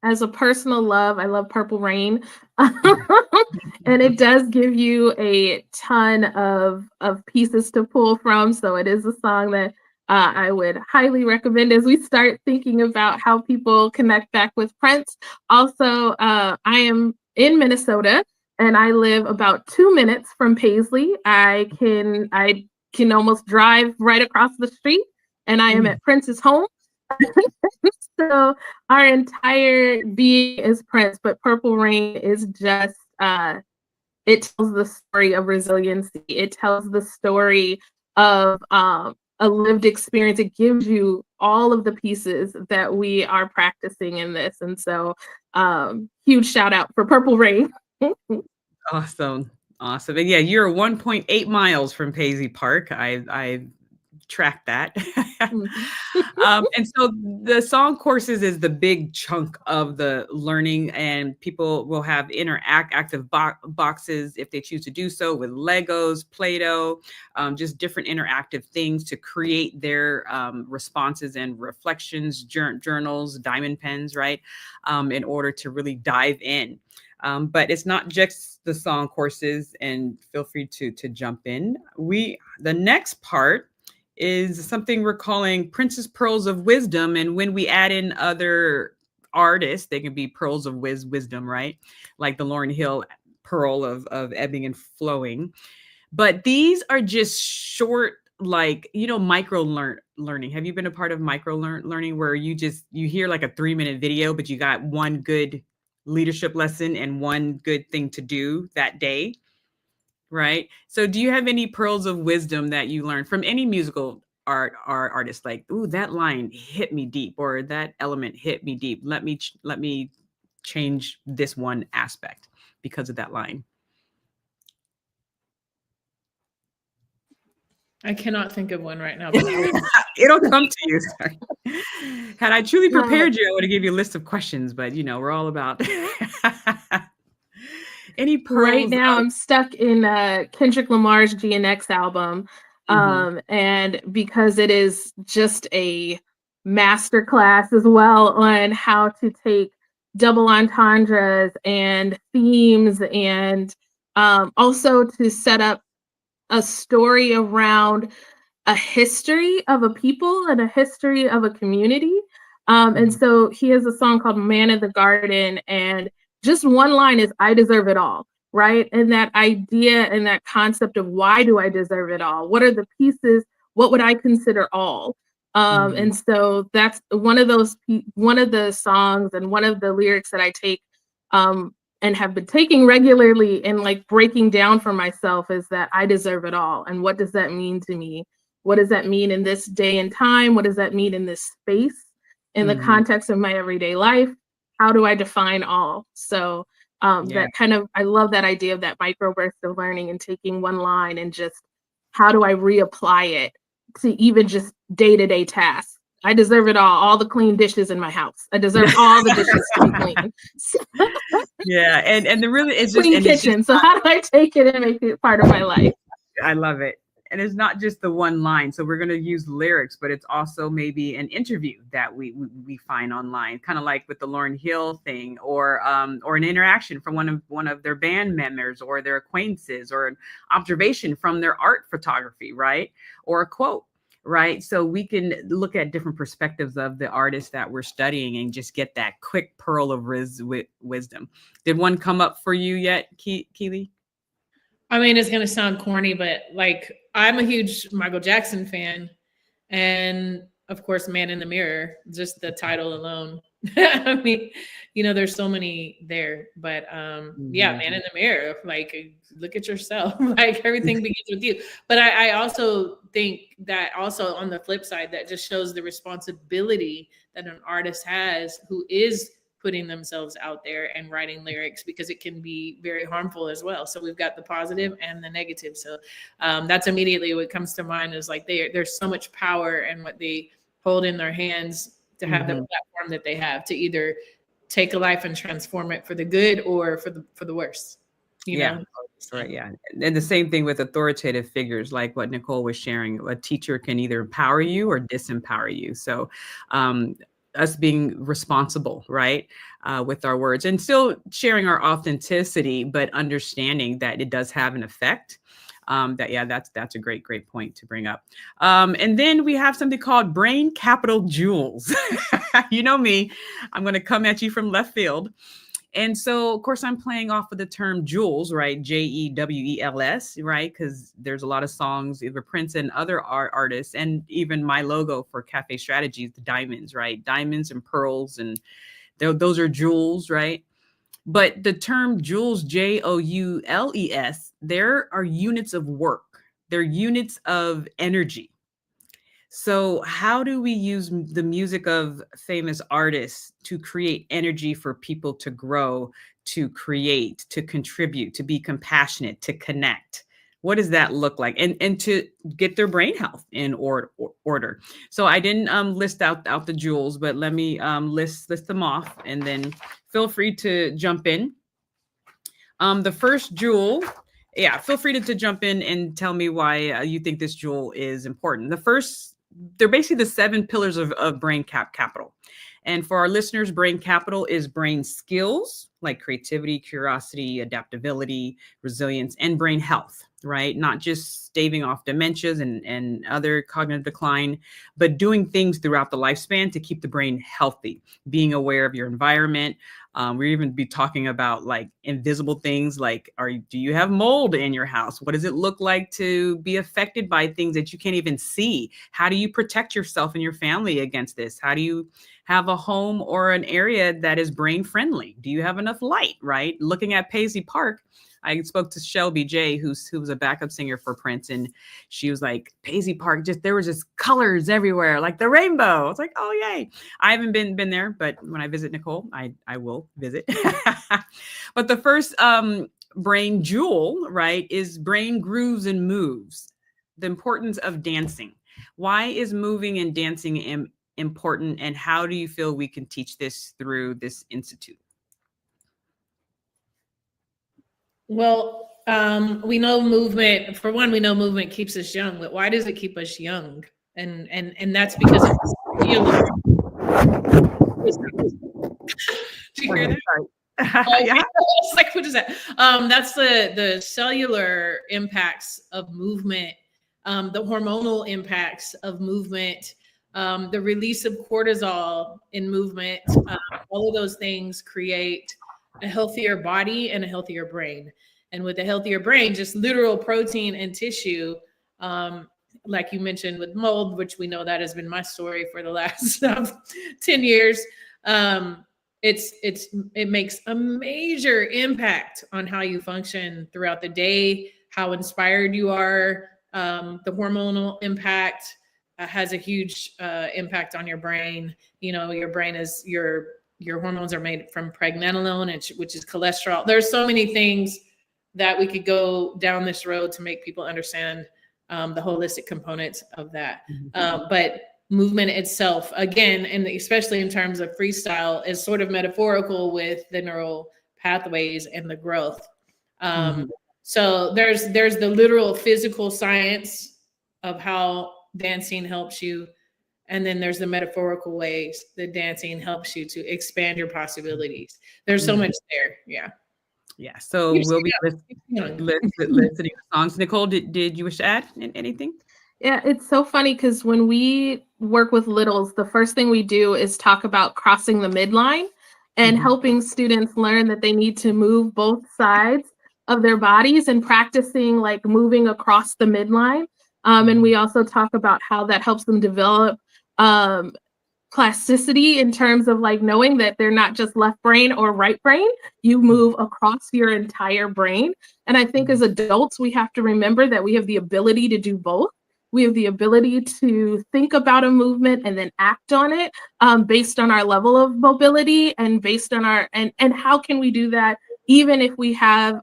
As a personal love, I love Purple Rain. And it does give you a ton of pieces to pull from. So it is a song that I would highly recommend as we start thinking about how people connect back with Prince. Also, I am in Minnesota and I live about 2 minutes from Paisley. I can almost drive right across the street and I am at Prince's home. So our entire being is Prince, but Purple Rain is just, it tells the story of resiliency. It tells the story of a lived experience. It gives you all of the pieces that we are practicing in this. And so huge shout out for Purple Rain. Awesome. Awesome. And yeah, you're 1.8 miles from Paisley Park. I tracked that. Mhm. And so the song courses is the big chunk of the learning, and people will have active boxes if they choose to do so with Legos, Play-Doh, just different interactive things to create their responses and reflections, journals, diamond pens, right? In order to really dive in. But it's not just the song courses, and feel free to jump in. The next part is something we're calling Princess Pearls of Wisdom. And when we add in other artists, they can be pearls of wisdom, right? Like the Lauryn Hill pearl of ebbing and flowing. But these are just short, like, micro learning. Have you been a part of micro learning where you hear like a 3-minute video, but you got one good leadership lesson and one good thing to do that day? Right. So do you have any pearls of wisdom that you learned from any musical artist? Like, ooh, that line hit me deep, or that element hit me deep. Let me change this one aspect because of that line. I cannot think of one right now, but It'll come to you. Sorry. Had I truly prepared you, I would have given you a list of questions, but we're all about any Right pearls now, of I'm stuck in Kendrick Lamar's GNX album. Mhm. And because it is just a masterclass as well on how to take double entendres and themes, and also to set up a story around a history of a people and a history of a community. And Mhm. so he has a song called Man in the Garden, and just one line is, I deserve it all, right? And that idea and that concept of why do I deserve it all? What are the pieces? What would I consider all? Mhm. And so that's one of the songs and one of the lyrics that I take and have been taking regularly and like breaking down for myself, is that I deserve it all. And what does that mean to me? What does that mean in this day and time? What does that mean in this space, in the Mhm. context of my everyday life? How do I define all? So Yeah. that kind of, I love that idea of that microburst of learning and taking one line and just how do I reapply it to even just day-to-day tasks? I deserve it all the clean dishes in my house. I deserve all the dishes to be clean. So, Yeah, and the really it's just clean and it's just kitchen. So how do I take it and make it part of my life? I love it. And it's not just the one line. So we're going to use lyrics, but it's also maybe an interview that we find online, kind of like with the Lauryn Hill thing, or an interaction from one of their band members or their acquaintances, or an observation from their art photography, right? Or a quote, right? So we can look at different perspectives of the artist that we're studying and just get that quick pearl of wisdom. Did one come up for you yet, Keely? I mean, it's gonna sound corny, but like I'm a huge Michael Jackson fan, and of course, Man in the Mirror, just the title alone. I mean, there's so many there, but yeah, Mhm. Man in the Mirror, like look at yourself, like everything begins with you. But I also think that also on the flip side, that just shows the responsibility that an artist has who is putting themselves out there and writing lyrics, because it can be very harmful as well. So we've got the positive and the negative. So that's immediately what comes to mind, is like there's so much power in what they hold in their hands to have the Mhm. platform that they have to either take a life and transform it for the good or for the worse. You Yeah. know. Right. So, Yeah. And the same thing with authoritative figures, like what Nicole was sharing. A teacher can either empower you or disempower you. So, um, us being responsible, right, with our words, and still sharing our authenticity, but understanding that it does have an effect. That's a great point to bring up. And then we have something called brain capital jewels. You know me, I'm going to come at you from left field. And so, of course, I'm playing off of the term jewels, right? Jewels, right? Because there's a lot of songs, either Prince and other artists, and even my logo for Cafe Strategies, the diamonds, right? Diamonds and pearls, and those are jewels, right? But the term joules, Joules, there are units of work, they're units of energy. So, how do we use the music of famous artists to create energy for people to grow, to create, to contribute, to be compassionate, to connect? What does that look like? And to get their brain health in order. So I didn't list out the jewels, but let me list them off, and then feel free to jump in. The first jewel, yeah, feel free to jump in and tell me why you think this jewel is important. The first, they're basically the 7 pillars of brain capital. And for our listeners, brain capital is brain skills like creativity, curiosity, adaptability, resilience, and brain health, right? Not just staving off dementias and other cognitive decline, but doing things throughout the lifespan to keep the brain healthy, being aware of your environment. We're even be talking about like invisible things like, do you have mold in your house? What does it look like to be affected by things that you can't even see? How do you protect yourself and your family against this? How do you have a home or an area that is brain friendly? Do you have enough light, right? Looking at Paisley Park, I spoke to Shelby J, who was a backup singer for Prince, and she was like, Paisley Park, there was just colors everywhere, like the rainbow. It's like, oh yay! I haven't been there, but when I visit Nicole, I will visit. But the first brain jewel, right, is brain grooves and moves. The importance of dancing. Why is moving and dancing important, and how do you feel we can teach this through this institute? Well, we know movement, for one, we know movement keeps us young, but why does it keep us young? And that's because of healing. Do you hear that? Yeah. It's like, what is that? That's the cellular impacts of movement, the hormonal impacts of movement, the release of cortisol in movement. All of those things create a healthier body and a healthier brain. And with a healthier brain, just literal protein and tissue, like you mentioned with mold, which we know that has been my story for the last 10 years. It makes a major impact on how you function throughout the day, how inspired you are. The hormonal impact has a huge impact on your brain. You know, your brain is your hormones are made from pregnenolone, which is cholesterol. There's so many things that we could go down this road to make people understand the holistic components of that. But movement itself, again, and especially in terms of freestyle, is sort of metaphorical with the neural pathways and the growth. So there's the literal physical science of how dancing helps you. And then there's the metaphorical ways that dancing helps you to expand your possibilities. There's so much there. Yeah. Yeah. So we'll be listening to songs. Nicole, did you wish to add anything? Yeah, it's so funny because when we work with littles, the first thing we do is talk about crossing the midline and helping students learn that they need to move both sides of their bodies and practicing like moving across the midline. And we also talk about how that helps them develop plasticity in terms of like knowing that they're not just left brain or right brain, you move across your entire brain. And I think as adults, we have to remember that we have the ability to do both. We have the ability to think about a movement and then act on it based on our level of mobility and based on our, and how can we do that even if we have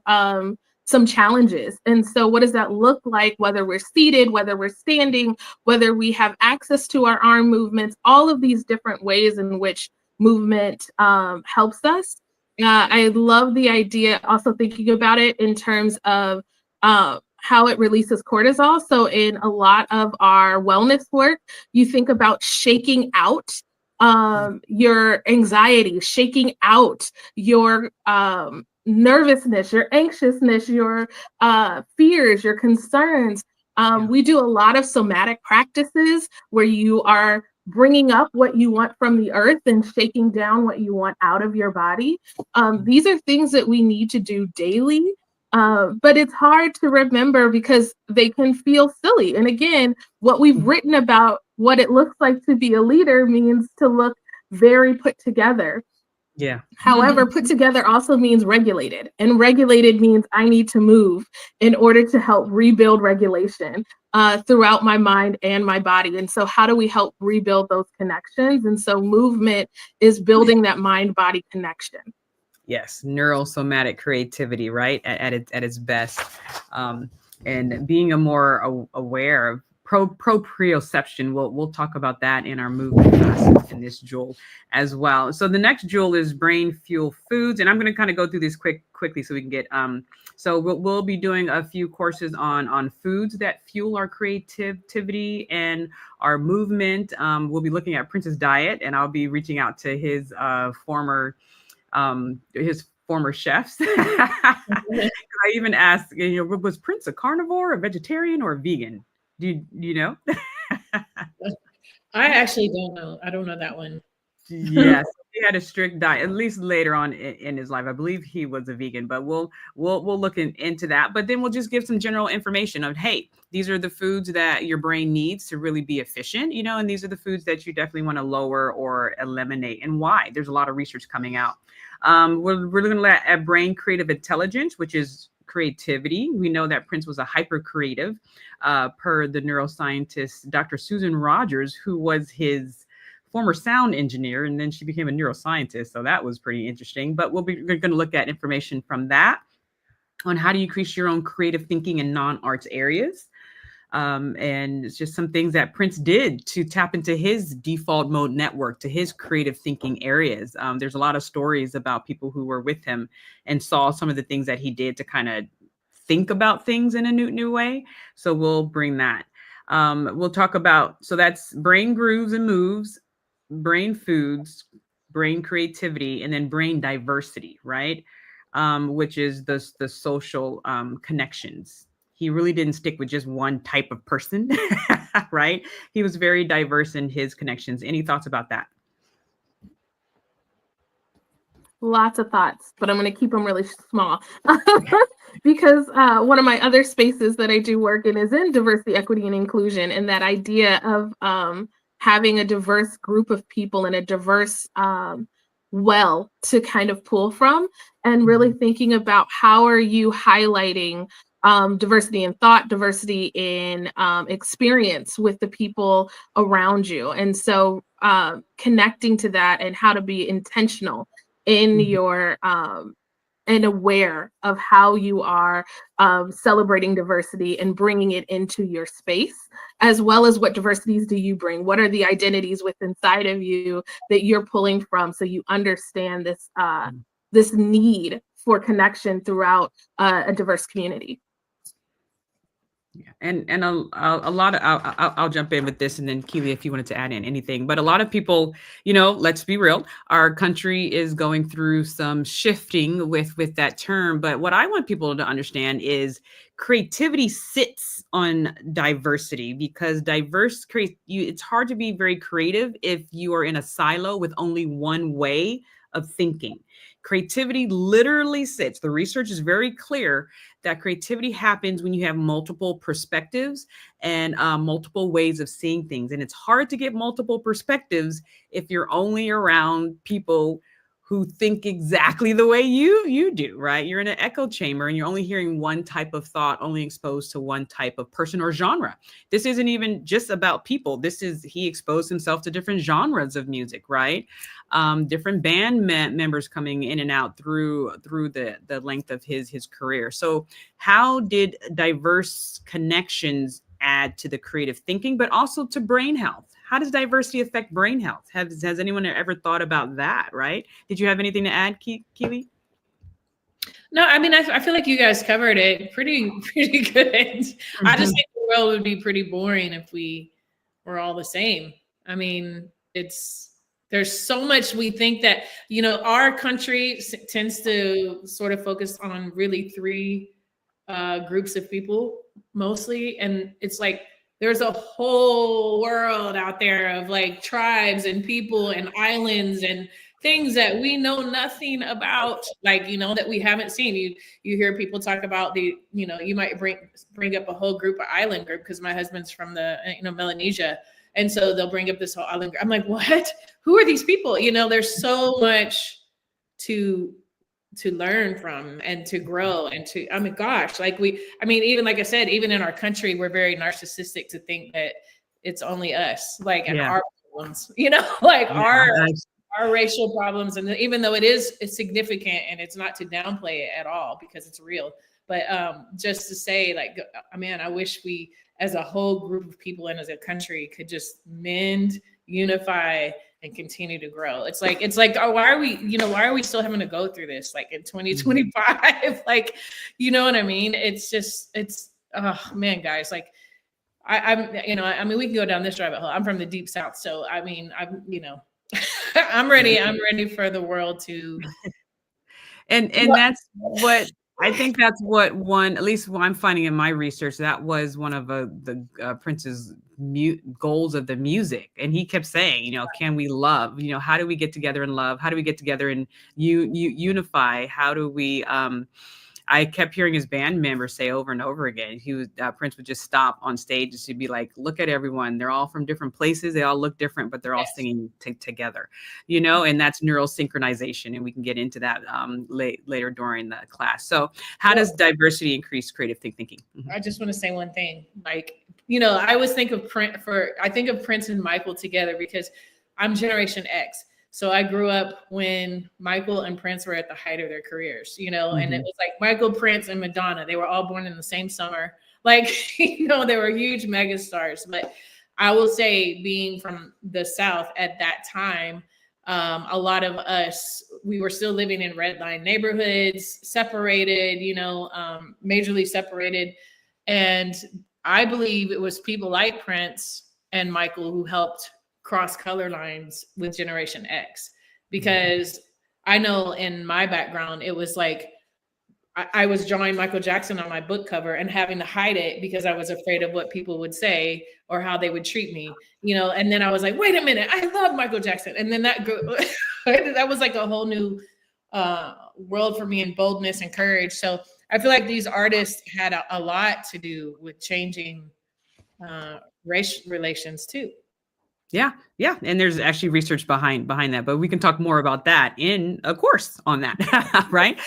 some challenges. And so what does that look like, whether we're seated, whether we're standing, whether we have access to our arm movements, all of these different ways in which movement helps us. I love the idea, also thinking about it in terms of how it releases cortisol. So in a lot of our wellness work, you think about shaking out your anxiety, shaking out your nervousness, your anxiousness, your fears, your concerns. We do a lot of somatic practices where you are bringing up what you want from the earth and shaking down what you want out of your body. These are things that we need to do daily, but it's hard to remember because they can feel silly. And again, what we've written about what it looks like to be a leader means to look very put together. Yeah. However, put together also means regulated, and regulated means I need to move in order to help rebuild regulation throughout my mind and my body. And so, how do we help rebuild those connections? And so, movement is building that mind-body connection. Yes, neurosomatic creativity, right? At its best, and being a more aware of proprioception. We'll talk about that in our movement class in this jewel as well. So the next jewel is brain fuel foods, and I'm going to kind of go through this quickly so we can get. So we'll be doing a few courses on foods that fuel our creativity and our movement. We'll be looking at Prince's diet, and I'll be reaching out to his former chefs. I even asked, was Prince a carnivore, a vegetarian, or a vegan? Do you know? I actually don't know. I don't know that one. Yes, he had a strict diet, at least later on in his life. I believe he was a vegan, but we'll look into that. But then we'll just give some general information of, hey, these are the foods that your brain needs to really be efficient, and these are the foods that you definitely want to lower or eliminate, and why. There's a lot of research coming out. We're looking at brain creative intelligence, which is creativity. We know that Prince was a hyper creative, per the neuroscientist Dr. Susan Rogers, who was his former sound engineer, and then she became a neuroscientist. So that was pretty interesting. But we're going to look at information from that on how to increase your own creative thinking in non-arts areas. And it's just some things that Prince did to tap into his default mode network, to his creative thinking areas. There's a lot of stories about people who were with him and saw some of the things that he did to kind of think about things in a new way. So we'll bring that. We'll talk about, so that's brain grooves and moves, brain foods, brain creativity, and then brain diversity, right? Which is the social connections. He really didn't stick with just one type of person, right? He was very diverse in his connections. Any thoughts about that? Lots of thoughts, but I'm going to keep them really small because one of my other spaces that I do work in is in diversity, equity, and inclusion. And that idea of having a diverse group of people and a diverse well to kind of pull from, and really thinking about how are you highlighting diversity in thought, diversity in experience with the people around you. And so connecting to that and how to be intentional in your and aware of how you are celebrating diversity and bringing it into your space, as well as what diversities do you bring? What are the identities within inside of you that you're pulling from, so you understand this this need for connection throughout a diverse community. Yeah, and a lot of I'll jump in with this, and then Keely, if you wanted to add in anything. But a lot of people, let's be real, our country is going through some shifting with that term. But what I want people to understand is creativity sits on diversity, because it's hard to be very creative if you are in a silo with only one way of thinking. Creativity literally sits. The research is very clear that creativity happens when you have multiple perspectives and multiple ways of seeing things. And it's hard to get multiple perspectives if you're only around people who think exactly the way you do, right? You're in an echo chamber and you're only hearing one type of thought, only exposed to one type of person or genre. This isn't even just about people. He exposed himself to different genres of music, right? Different band members coming in and out through the length of his career. So how did diverse connections add to the creative thinking, but also to brain health? How does diversity affect brain health? Has anyone ever thought about that, right? Did you have anything to add, Keely? No, I mean, I feel like you guys covered it pretty good. I just think the world would be pretty boring if we were all the same. I mean, there's so much we think that, our country tends to sort of focus on really three groups of people mostly. And it's like, there's a whole world out there of like tribes and people and islands and things that we know nothing about, like, that we haven't seen. You hear people talk about you might bring up a whole island group, because my husband's from the, Melanesia. And so they'll bring up this whole island group. I'm like, what? Who are these people? There's so much to learn from and to grow and to, I mean, gosh, like even like I said, even in our country, we're very narcissistic to think that it's only us, like, and Yeah. our problems, you know, like Yeah, our racial problems. And even though it's significant and it's not to downplay it at all because it's real, but just to say, like, man, I wish we as a whole group of people and as a country could just mend, unify, and continue to grow. It's like, oh, why are we still having to go through this, like, in 2025? Like, you know what I mean? It's just, oh man, guys, like, I'm, I mean, we can go down this rabbit hole. I'm from the deep South. So, I mean, I'm ready for the world to. And that's what I think, that's what one, at least what I'm finding in my research, that was one of the Prince's goals of the music. And he kept saying, can we love? How do we get together and love? How do we get together and unify? How do we I kept hearing his band members say over and over again, Prince would just stop on stage and he'd be like, look at everyone. They're all from different places. They all look different, but they're all singing together, and that's neural synchronization. And we can get into that later during the class. So how does diversity increase creative thinking? I just want to say one thing. Like, I always think of Prince and Michael together because I'm Generation X. So I grew up when Michael and Prince were at the height of their careers, and it was like Michael, Prince, and Madonna. They were all born in the same summer. Like, they were huge mega stars. But I will say, being from the South at that time, a lot of us, we were still living in red line neighborhoods, separated, majorly separated. And I believe it was people like Prince and Michael who helped cross color lines with Generation X, because I know in my background, it was like, I was drawing Michael Jackson on my book cover and having to hide it because I was afraid of what people would say or how they would treat me, and then I was like, wait a minute, I love Michael Jackson. And then that was like a whole new world for me, and boldness and courage. So I feel like these artists had a lot to do with changing race relations too. Yeah. And there's actually research behind that, but we can talk more about that in a course on that, right?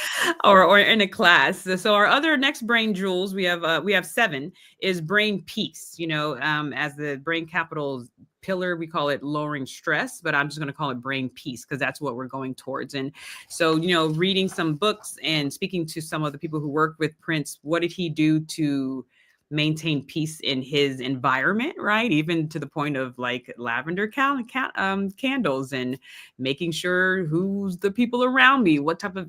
Or in a class. So our other next brain jewels, we have 7, is brain peace. As the brain capital pillar, we call it lowering stress, but I'm just going to call it brain peace because that's what we're going towards. And so, reading some books and speaking to some of the people who worked with Prince, what did he do to maintain peace in his environment, right? Even to the point of like lavender candles and making sure who's the people around me, what type of,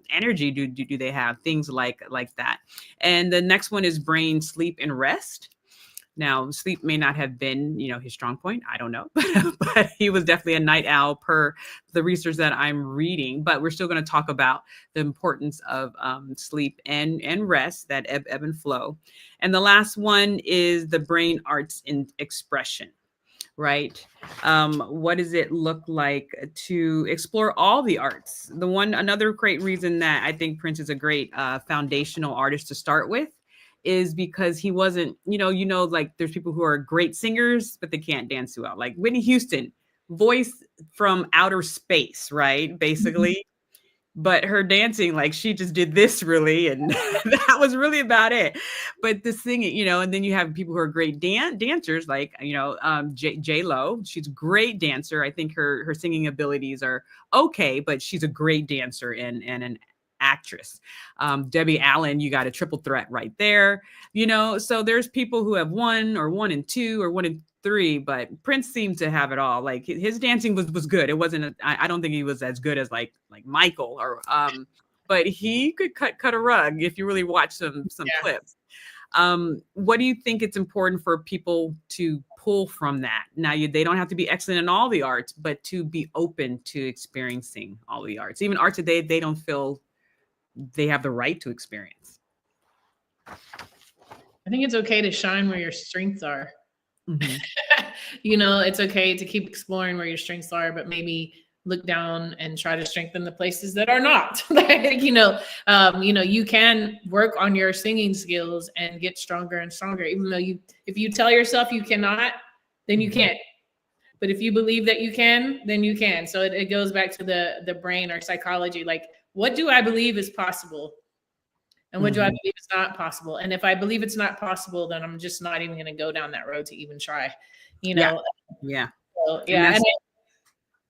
energy do they have, things like that. And the next one is brain sleep and rest. Now, sleep may not have been, his strong point. I don't know, but he was definitely a night owl per the research that I'm reading. But we're still going to talk about the importance of sleep and rest, that ebb and flow. And the last one is the brain arts and expression, right? What does it look like to explore all the arts? Another great reason that I think Prince is a great foundational artist to start with is because he wasn't, like there's people who are great singers, but they can't dance too well. Like Whitney Houston, voice from outer space, right? Basically. But her dancing, like she just did this really, and that was really about it. But the singing, and then you have people who are great dancers, like, J-Lo, she's a great dancer. I think her singing abilities are okay, but she's a great dancer and an actress. Debbie Allen, you got a triple threat right there, so there's people who have 1 or 1 and 2 or 1 and 3, but Prince seemed to have it all. Like his dancing was good. It wasn't, I don't think he was as good as like Michael or, but he could cut a rug if you really watch some clips. What do you think it's important for people to pull from that? Now, they don't have to be excellent in all the arts, but to be open to experiencing all the arts, even arts that they don't feel they have the right to experience. I think it's okay to shine where your strengths are. Mm-hmm. It's okay to keep exploring where your strengths are, but maybe look down and try to strengthen the places that are not. You can work on your singing skills and get stronger and stronger, even though if you tell yourself you cannot, then you can't. But if you believe that you can, then you can. So it goes back to the brain or psychology. Like, what do I believe is possible? And what do I believe is not possible? And if I believe it's not possible, then I'm just not even going to go down that road to even try, you know? Yeah. So, yeah.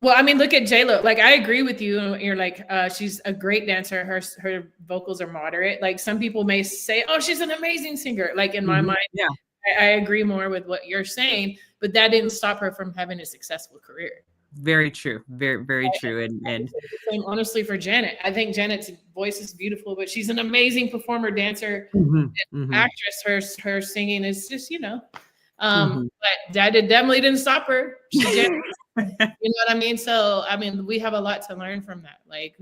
Well, I mean, look at J-Lo. Like, I agree with you. You're like, she's a great dancer. Her vocals are moderate. Like, some people may say, oh, she's an amazing singer. Like, in my mind, Yeah. I agree more with what you're saying, but that didn't stop her from having a successful career. Very true. Very, very true. And same, honestly, for Janet. I think Janet's voice is beautiful, but she's an amazing performer, dancer, actress. Her singing is just, but that definitely didn't stop her. She did. You know what I mean? So, I mean, we have a lot to learn from that. Like,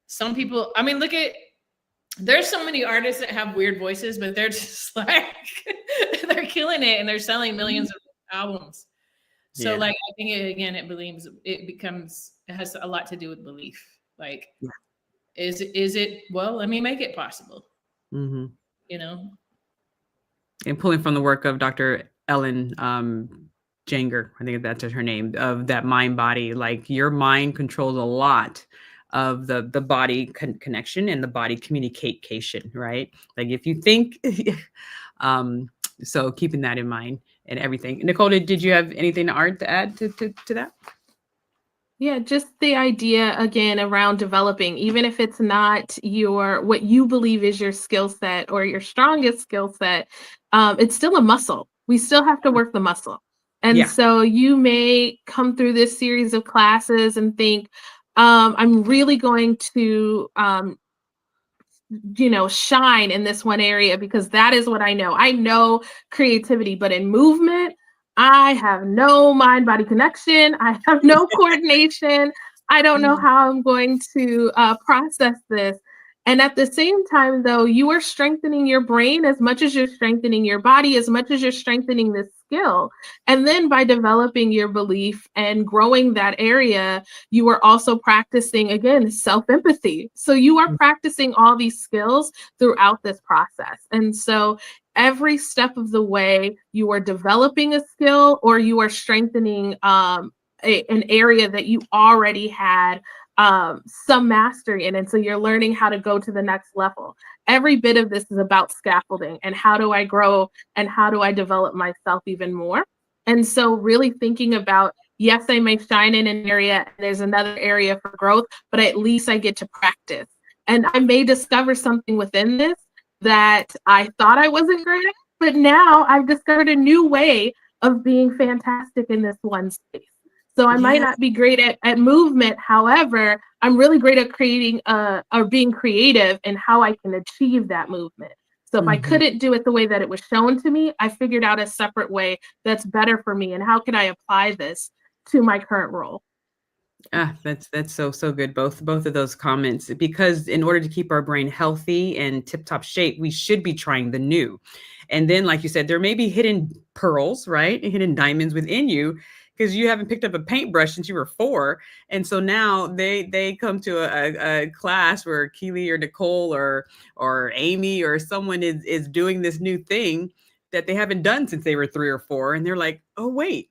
some people, I mean, there's so many artists that have weird voices, but they're just like, they're killing it and they're selling millions of albums. So like, I think it has a lot to do with belief. Like, is it, well, let me make it possible, you know? And pulling from the work of Dr. Ellen Janger, I think that's her name, of that mind body, like your mind controls a lot of the body connection and the body communication, right? Like if you think, so keeping that in mind and everything. Nicole, did you have anything to add to that? Yeah, just the idea again around developing, even if it's not what you believe is your skill set or your strongest skill set, it's still a muscle. We still have to work the muscle. And so you may come through this series of classes and think, I'm really going to shine in this one area because that is what I know. I know creativity, but in movement, I have no mind-body connection. I have no coordination. I don't know how I'm going to process this. And at the same time, though, you are strengthening your brain as much as you're strengthening your body, as much as you're strengthening this skill. And then by developing your belief and growing that area, you are also practicing, again, self-empathy. So you are practicing all these skills throughout this process. And so every step of the way, you are developing a skill or you are strengthening an area that you already had some mastery in. And so you're learning how to go to the next level. Every bit of this is about scaffolding and how do I grow and how do I develop myself even more. And so really thinking about, yes, I may shine in an area, and there's another area for growth, but at least I get to practice. And I may discover something within this that I thought I wasn't great at, but now I've discovered a new way of being fantastic in this one space. So I might not be great at movement. However, I'm really great at creating or being creative in how I can achieve that movement. So if I couldn't do it the way that it was shown to me, I figured out a separate way that's better for me. And how can I apply this to my current role? That's so good. Both of those comments, because in order to keep our brain healthy and tip-top shape, we should be trying the new. And then, like you said, there may be hidden pearls, right? Hidden diamonds within you, because you haven't picked up a paintbrush since you were 4. And so now they come to a class where Keely or Nicole or Amy or someone is doing this new thing that they haven't done since they were 3 or 4. And they're like, oh, wait,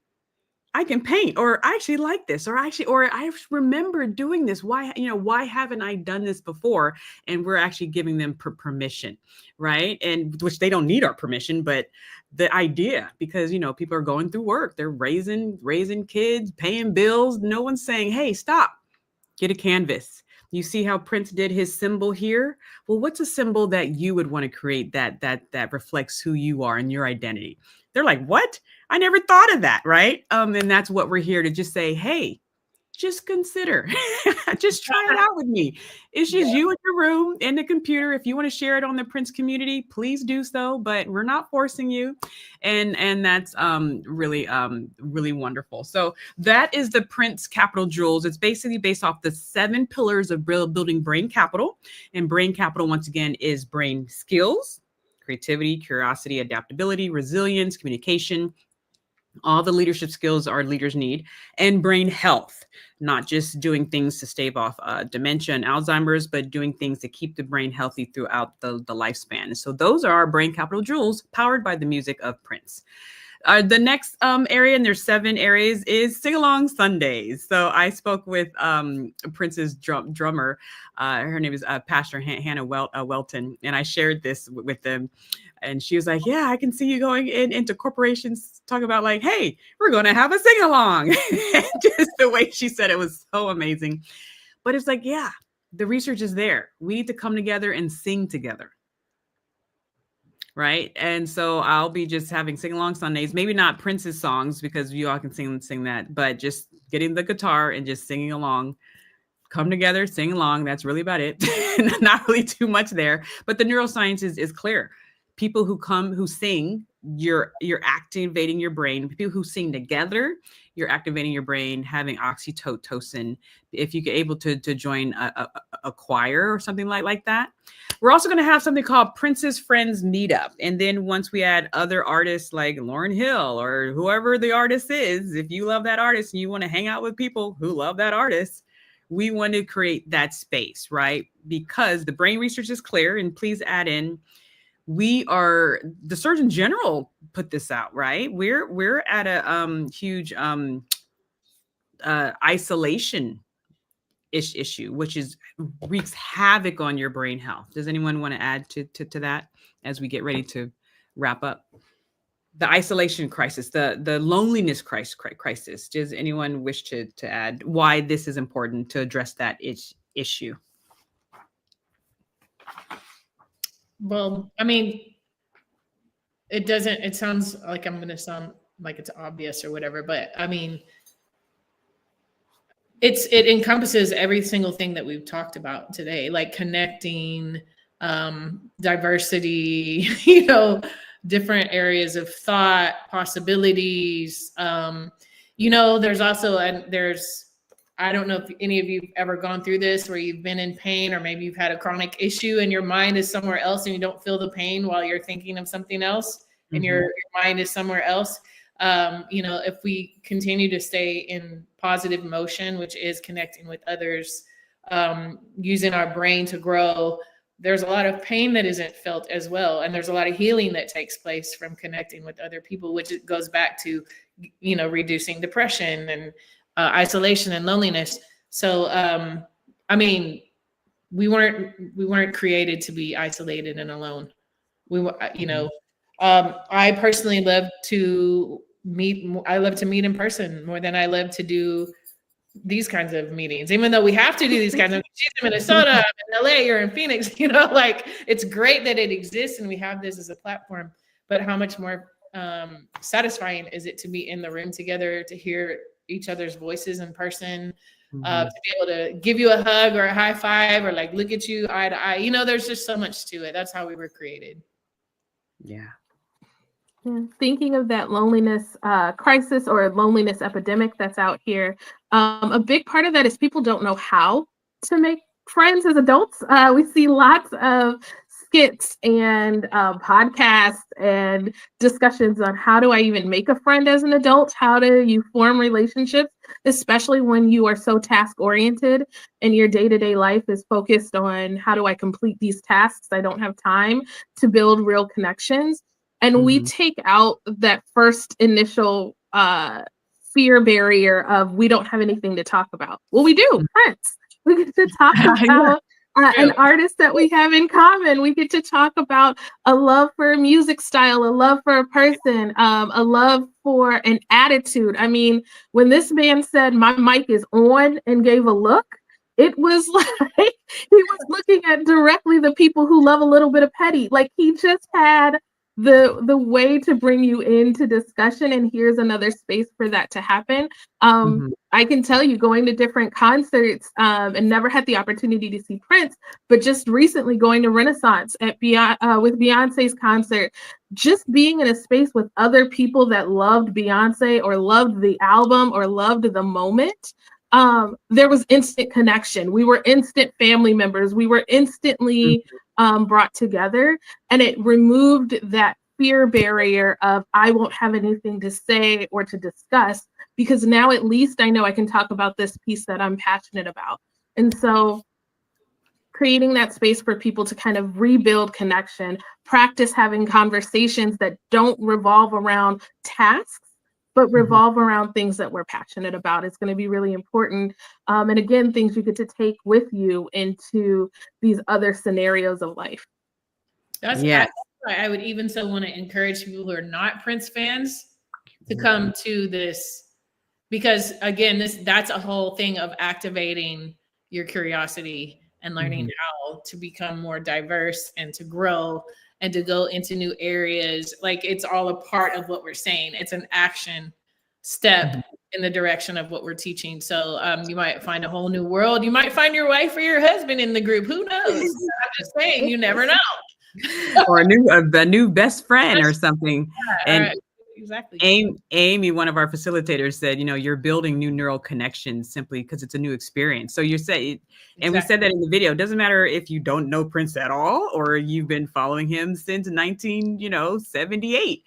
I can paint, or I actually like this, or I remember doing this. Why haven't I done this before? And we're actually giving them permission, right? And which they don't need our permission, but the idea, because, people are going through work, they're raising kids, paying bills. No one's saying, hey, stop, get a canvas. You see how Prince did his symbol here? Well, what's a symbol that you would want to create that reflects who you are and your identity? They're like, what? I never thought of that, right? And that's what we're here to just say, hey, just consider, just try it out with me. It's just you in your room and the computer. If you want to share it on the Prince community, please do so, but we're not forcing you. And that's really wonderful. So that is the Prince Capital Jewels. It's basically based off the 7 pillars of building brain capital. And brain capital, once again, is brain skills, creativity, curiosity, adaptability, resilience, communication, all the leadership skills our leaders need, and brain health, not just doing things to stave off dementia and Alzheimer's, but doing things to keep the brain healthy throughout the lifespan. So those are our brain capital jewels, powered by the music of Prince. The next area, and there's 7 areas, is sing along Sundays. So I spoke with Prince's drummer. Her name is Pastor Hannah Welton, and I shared this with them. And she was like, "Yeah, I can see you going into corporations, talk about like, hey, we're going to have a sing along." Just the way she said it was so amazing. But it's like, yeah, the research is there. We need to come together and sing together. Right. And so I'll be just having sing along Sundays, maybe not Prince's songs because you all can sing that, but just getting the guitar and just singing along, come together, sing along. That's really about it. Not really too much there, but the neuroscience is clear. People who sing, you're activating your brain. People who sing together, you're activating your brain, having oxytocin. If you get able to join a choir or something like that. We're also going to have something called Prince's Friends Meetup. And then once we add other artists like Lauryn Hill or whoever the artist is, if you love that artist and you want to hang out with people who love that artist, we want to create that space, right? Because the brain research is clear. And please add in, the Surgeon General put this out, right? We're at a huge isolation issue, which wreaks havoc on your brain health. Does anyone want to add to that as we get ready to wrap up? The isolation crisis, the loneliness crisis. Does anyone wish to add why this is important to address that issue? Well, I mean, it sounds like I'm going to sound like it's obvious or whatever, but I mean, it encompasses every single thing that we've talked about today, like connecting, diversity, different areas of thought, possibilities. There's also, I don't know if any of you've ever gone through this where you've been in pain, or maybe you've had a chronic issue and your mind is somewhere else and you don't feel the pain while you're thinking of something else, and your mind is somewhere else. If we continue to stay in positive motion, which is connecting with others, using our brain to grow, there's a lot of pain that isn't felt as well. And there's a lot of healing that takes place from connecting with other people, which it goes back to, reducing depression and isolation and loneliness. So, I mean, we weren't created to be isolated and alone. I personally love to meet in person more than I love to do these kinds of meetings, even though we have to do these kinds of she's in Minnesota, I'm in LA, you're in Phoenix, like it's great that it exists and we have this as a platform, but how much more satisfying is it to be in the room together, to hear each other's voices in person, to be able to give you a hug or a high five or like look at you eye to eye. There's just so much to it. That's how we were created. Yeah. Thinking of that loneliness crisis or loneliness epidemic that's out here, a big part of that is people don't know how to make friends as adults. We see lots of skits and podcasts and discussions on how do I even make a friend as an adult? How do you form relationships, especially when you are so task oriented and your day-to-day life is focused on how do I complete these tasks? I don't have time to build real connections. And we take out that first initial fear barrier of we don't have anything to talk about. Well, we do, Prince. We get to talk about an artist that we have in common. We get to talk about a love for a music style, a love for a person, a love for an attitude. I mean, when this man said my mic is on and gave a look, it was like he was looking at directly the people who love a little bit of petty. Like he just had the way to bring you into discussion, and here's another space for that to happen. I can tell you, going to different concerts and never had the opportunity to see Prince, but just recently going to Renaissance with Beyonce's concert, just being in a space with other people that loved Beyonce or loved the album or loved the moment. There was instant connection. We were instant family members. We were instantly brought together, and it removed that fear barrier of I won't have anything to say or to discuss, because now at least I know I can talk about this piece that I'm passionate about. And so creating that space for people to kind of rebuild connection, practice having conversations that don't revolve around tasks, but revolve around things that we're passionate about. It's going to be really important. And again, things you get to take with you into these other scenarios of life. That's why I would even so want to encourage people who are not Prince fans to come to this, because again, that's a whole thing of activating your curiosity and learning how to become more diverse and to grow and to go into new areas. Like, it's all a part of what we're saying. It's an action step in the direction of what we're teaching. So you might find a whole new world. You might find your wife or your husband in the group. Who knows? I'm just saying, you never know. Or a new best friend or something. And exactly. Amy, one of our facilitators, said, you're building new neural connections simply because it's a new experience. So you say, and we said that in the video, it doesn't matter if you don't know Prince at all, or you've been following him since 1978.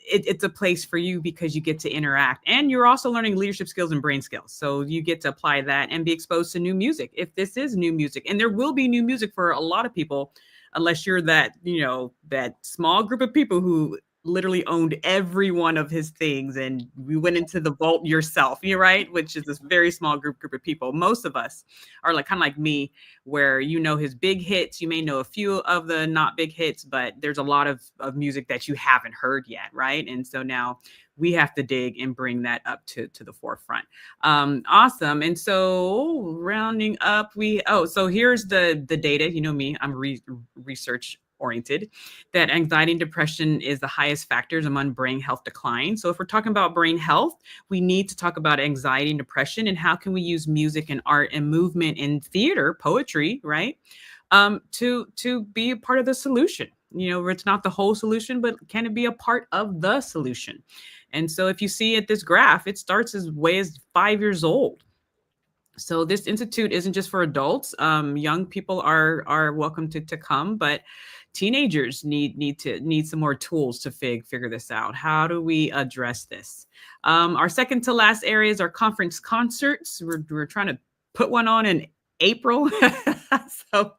It's a place for you because you get to interact, and you're also learning leadership skills and brain skills. So you get to apply that and be exposed to new music. If this is new music, and there will be new music for a lot of people, unless you're that, that small group of people who literally owned every one of his things and we went into the vault yourself, you're right, which is this very small group of people. Most of us are like kind of like me, where his big hits. You may know a few of the not big hits, but there's a lot of music that you haven't heard yet, right? And so now we have to dig and bring that up to the forefront. Awesome. And so rounding up, so here's the data. You know me, I'm research oriented, that anxiety and depression is the highest factors among brain health decline. So if we're talking about brain health, we need to talk about anxiety and depression, and how can we use music and art and movement and theater, poetry, right? To be a part of the solution. It's not the whole solution, but can it be a part of the solution? And so if you see at this graph, it starts as way as 5 years old. So this institute isn't just for adults. Young people are welcome to come, but teenagers need some more tools to figure this out. How do we address this? Our second to last area is our conference concerts. We're trying to put one on in April. So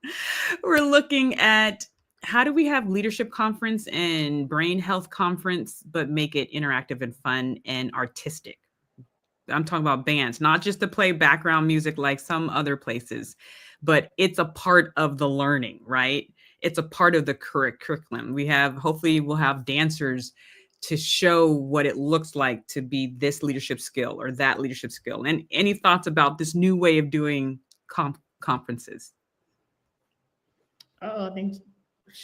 we're looking at how do we have leadership conference and brain health conference, but make it interactive and fun and artistic. I'm talking about bands, not just to play background music like some other places, but it's a part of the learning, right? It's a part of the curriculum. Hopefully we'll have dancers to show what it looks like to be this leadership skill or that leadership skill. And any thoughts about this new way of doing conferences? Oh, I think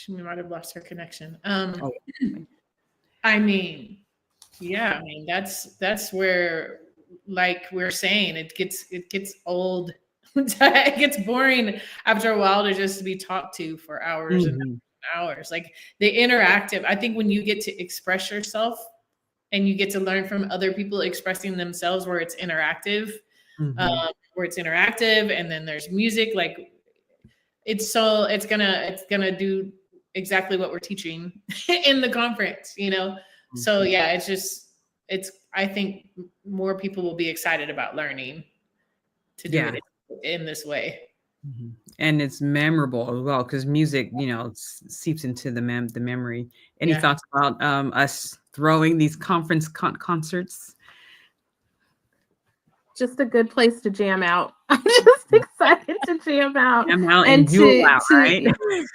we might have lost her connection. I mean, that's where, like we're saying, it gets old. It gets boring after a while to just be talked to for hours and hours. Like the interactive, I think when you get to express yourself and you get to learn from other people expressing themselves, where it's interactive, and then there's music, like it's gonna do exactly what we're teaching in the conference, So yeah, I think more people will be excited about learning to do it in this way. And it's memorable as well, because music, seeps into the memory. Any thoughts about us throwing these conference concerts? Just a good place to jam out. I'm just excited to jam out. And jewel out, right?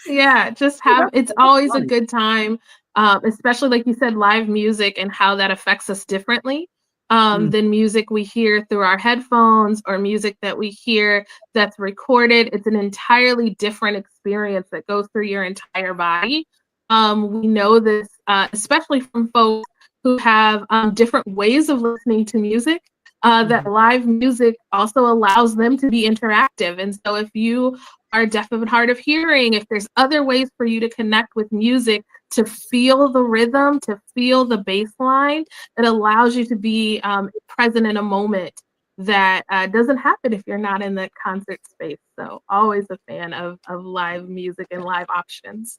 Yeah, just have, it's always a good time, especially like you said, live music and how that affects us differently than music we hear through our headphones or music that we hear that's recorded. It's an entirely different experience that goes through your entire body. We know this, especially from folks who have different ways of listening to music. That live music also allows them to be interactive. And so if you are deaf of hard of hearing, if there's other ways for you to connect with music, to feel the rhythm, to feel the bass line, it allows you to be present in a moment that doesn't happen if you're not in the concert space. So always a fan of live music and live options.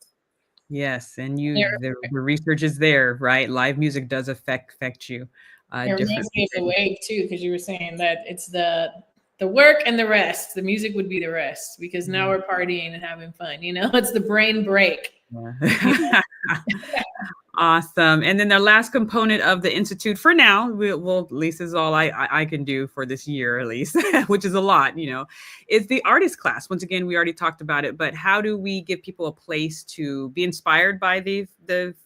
Yes, and the research is there, right? Live music does affect you. It reminds me of the wave too, because you were saying that it's the the work and the rest. The music would be the rest because now we're partying and having fun. You know, it's the brain break. Yeah. Awesome. And then the last component of the Institute for now, well, at least is all I can do for this year, at least, which is a lot, is the artist class. Once again, we already talked about it, but how do we give people a place to be inspired by the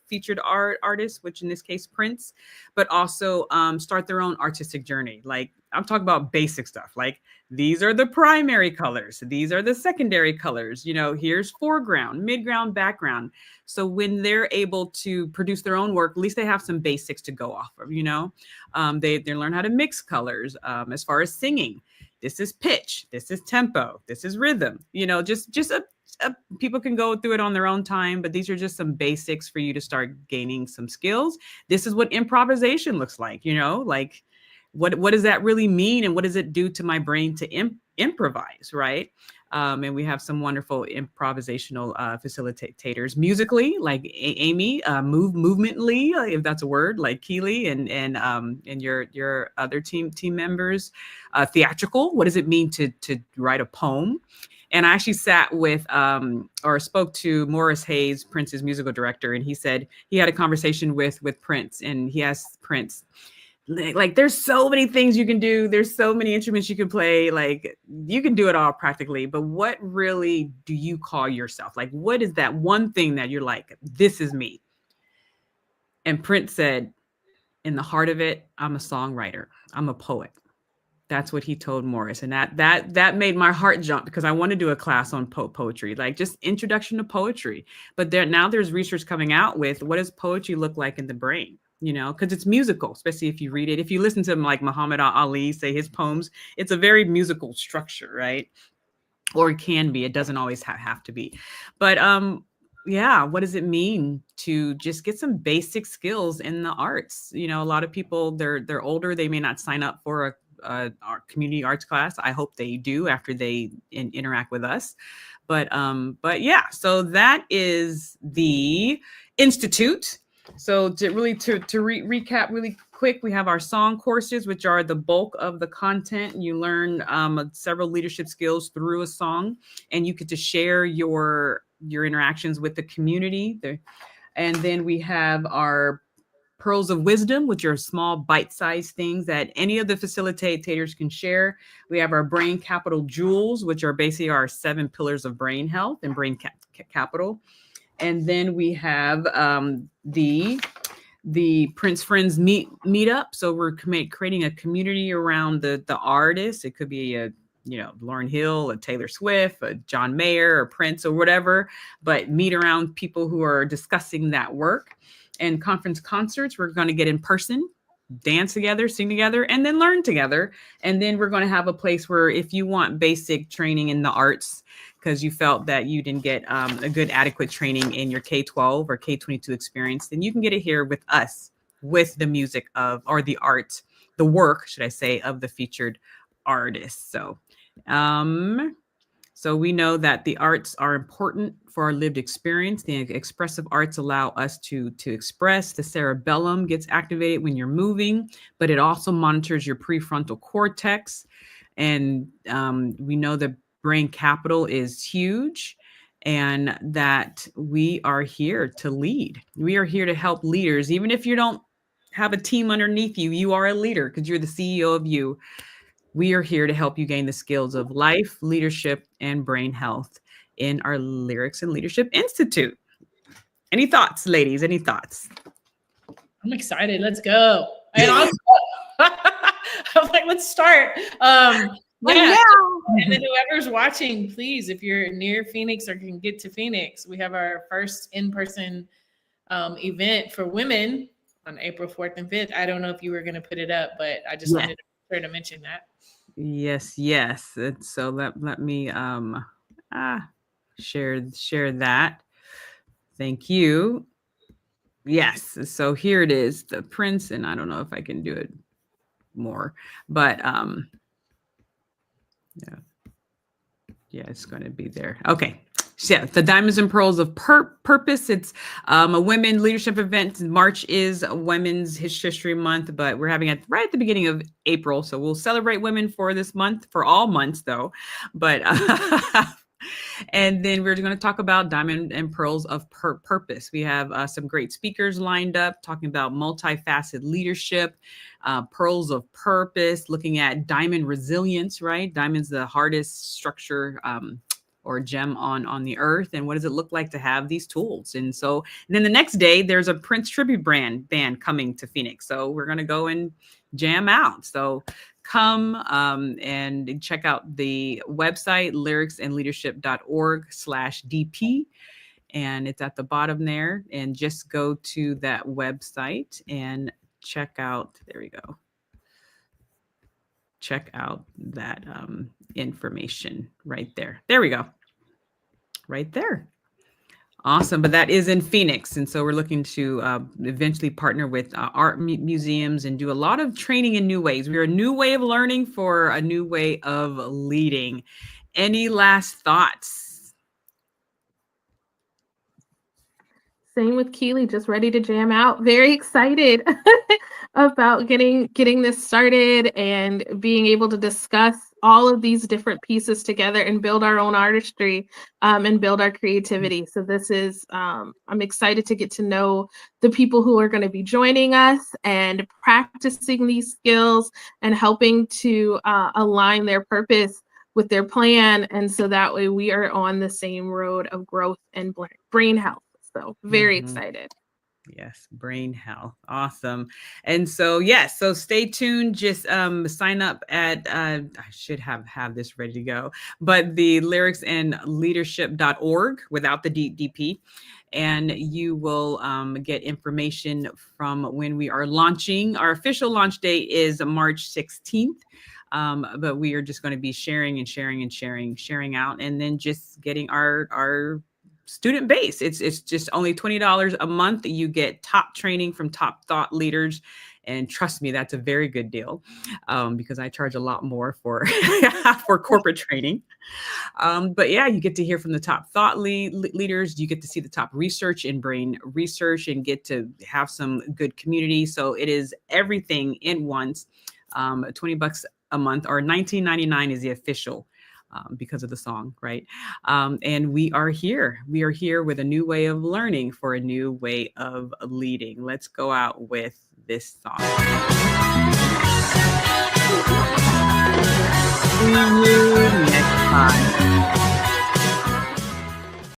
featured artists, which in this case, Prince, but also start their own artistic journey? Like I'm talking about basic stuff, like these are the primary colors. These are the secondary colors. Here's foreground, midground, background. So when they're able to produce their own work, at least they have some basics to go off of, they learn how to mix colors as far as singing. This is pitch. This is tempo. This is rhythm, people can go through it on their own time, but these are just some basics for you to start gaining some skills. This is what improvisation looks like, like what does that really mean? And what does it do to my brain to improvise, right? And we have some wonderful improvisational facilitators musically, like Amy, movementally, if that's a word, like Keely and your other team members. Theatrical, what does it mean to write a poem? And I actually sat with or spoke to Morris Hayes, Prince's musical director, and he said he had a conversation with Prince, and he asked Prince, like, there's so many things you can do. There's so many instruments you can play. Like, you can do it all practically. But what really do you call yourself? Like, what is that one thing that you're like, this is me? And Prince said, in the heart of it, I'm a songwriter. I'm a poet. That's what he told Morris. And that made my heart jump because I want to do a class on poetry, like just introduction to poetry. But now there's research coming out with what does poetry look like in the brain? Because it's musical, especially if you read it. If you listen to him, like Muhammad Ali, say his poems, it's a very musical structure, right? Or it can be. It doesn't always have to be. But yeah, what does it mean to just get some basic skills in the arts? A lot of people, they're older. They may not sign up for a community arts class. I hope they do after they interact with us. But yeah, so that is the Institute. So to recap really quick, we have our song courses, which are the bulk of the content. You learn several leadership skills through a song, and you get to share your interactions with the community. And then we have our pearls of wisdom, which are small bite-sized things that any of the facilitators can share. We have our brain capital jewels, which are basically our 7 pillars of brain health and brain capital. And then we have the Prince Friends meetup. So we're creating a community around the artists. It could be a Lauryn Hill, a Taylor Swift, a John Mayer, or Prince, or whatever. But meet around people who are discussing that work. And concerts, we're going to get in person, dance together, sing together, and then learn together. And then we're going to have a place where if you want basic training in the arts, because you felt that you didn't get a good adequate training in your K-12 or K-22 experience, then you can get it here with us, with the music or the art, the work, should I say, of the featured artists. So we know that the arts are important for our lived experience. The expressive arts allow us to express. The cerebellum gets activated when you're moving, but it also monitors your prefrontal cortex. And we know the brain capital is huge, and that we are here to lead. We are here to help leaders. Even if you don't have a team underneath you, you are a leader because you're the CEO of you. We are here to help you gain the skills of life, leadership, and brain health in our Lyrics and Leadership Institute. Any thoughts, ladies? Any thoughts? I'm excited. Let's go. And also, I'm like, let's start. Yeah. And then whoever's watching, please, if you're near Phoenix or can get to Phoenix, we have our first in-person event for women on April 4th and 5th. I don't know if you were going to put it up, but I just wanted to mention that. Yes. And so let me share that. Thank you. Yes. So here it is, the Prince, and I don't know if I can do it more, but yeah, it's going to be there. Okay. Yeah, the Diamonds and Pearls of Purpose. It's a women leadership event. March is Women's History Month, but we're having it right at the beginning of April. So we'll celebrate women for this month, for all months though. But and then we're going to talk about Diamond and Pearls of Purpose. We have some great speakers lined up talking about multifaceted leadership, pearls of purpose, looking at diamond resilience, right? Diamond's the hardest structure or gem on the earth, and what does it look like to have these tools? And then the next day there's a Prince tribute band coming to Phoenix, so we're going to go and jam out. So come and check out the website lyricsandleadership.org/dp, and it's at the bottom there, and just go to that website and check out, there we go, check out that information right there. There we go. Right there. Awesome. But that is in Phoenix. And so we're looking to eventually partner with art museums and do a lot of training in new ways. We're a new way of learning for a new way of leading. Any last thoughts? Same with Keely, just ready to jam out. Very excited about getting this started and being able to discuss all of these different pieces together and build our own artistry and build our creativity. So this is, I'm excited to get to know the people who are going to be joining us and practicing these skills and helping to align their purpose with their plan. And so that way we are on the same road of growth and brain health. So very excited. Yes, brain health. Awesome. And so, yes, so stay tuned. Just sign up at, I should have this ready to go, but the lyricsandleadership.org without the DP. And you will get information from when we are launching. Our official launch date is March 16th. But we are just going to be sharing out, and then just getting our student base. It's just only $20 a month. You get top training from top thought leaders. And trust me, that's a very good deal because I charge a lot more for corporate training. But yeah, you get to hear from the top thought leaders. You get to see the top research in brain research and get to have some good community. So it is everything in once. $20 a month, or $19.99 is the official. Because of the song, right? And we are here. We are here with a new way of learning for a new way of leading. Let's go out with this song. See you next time.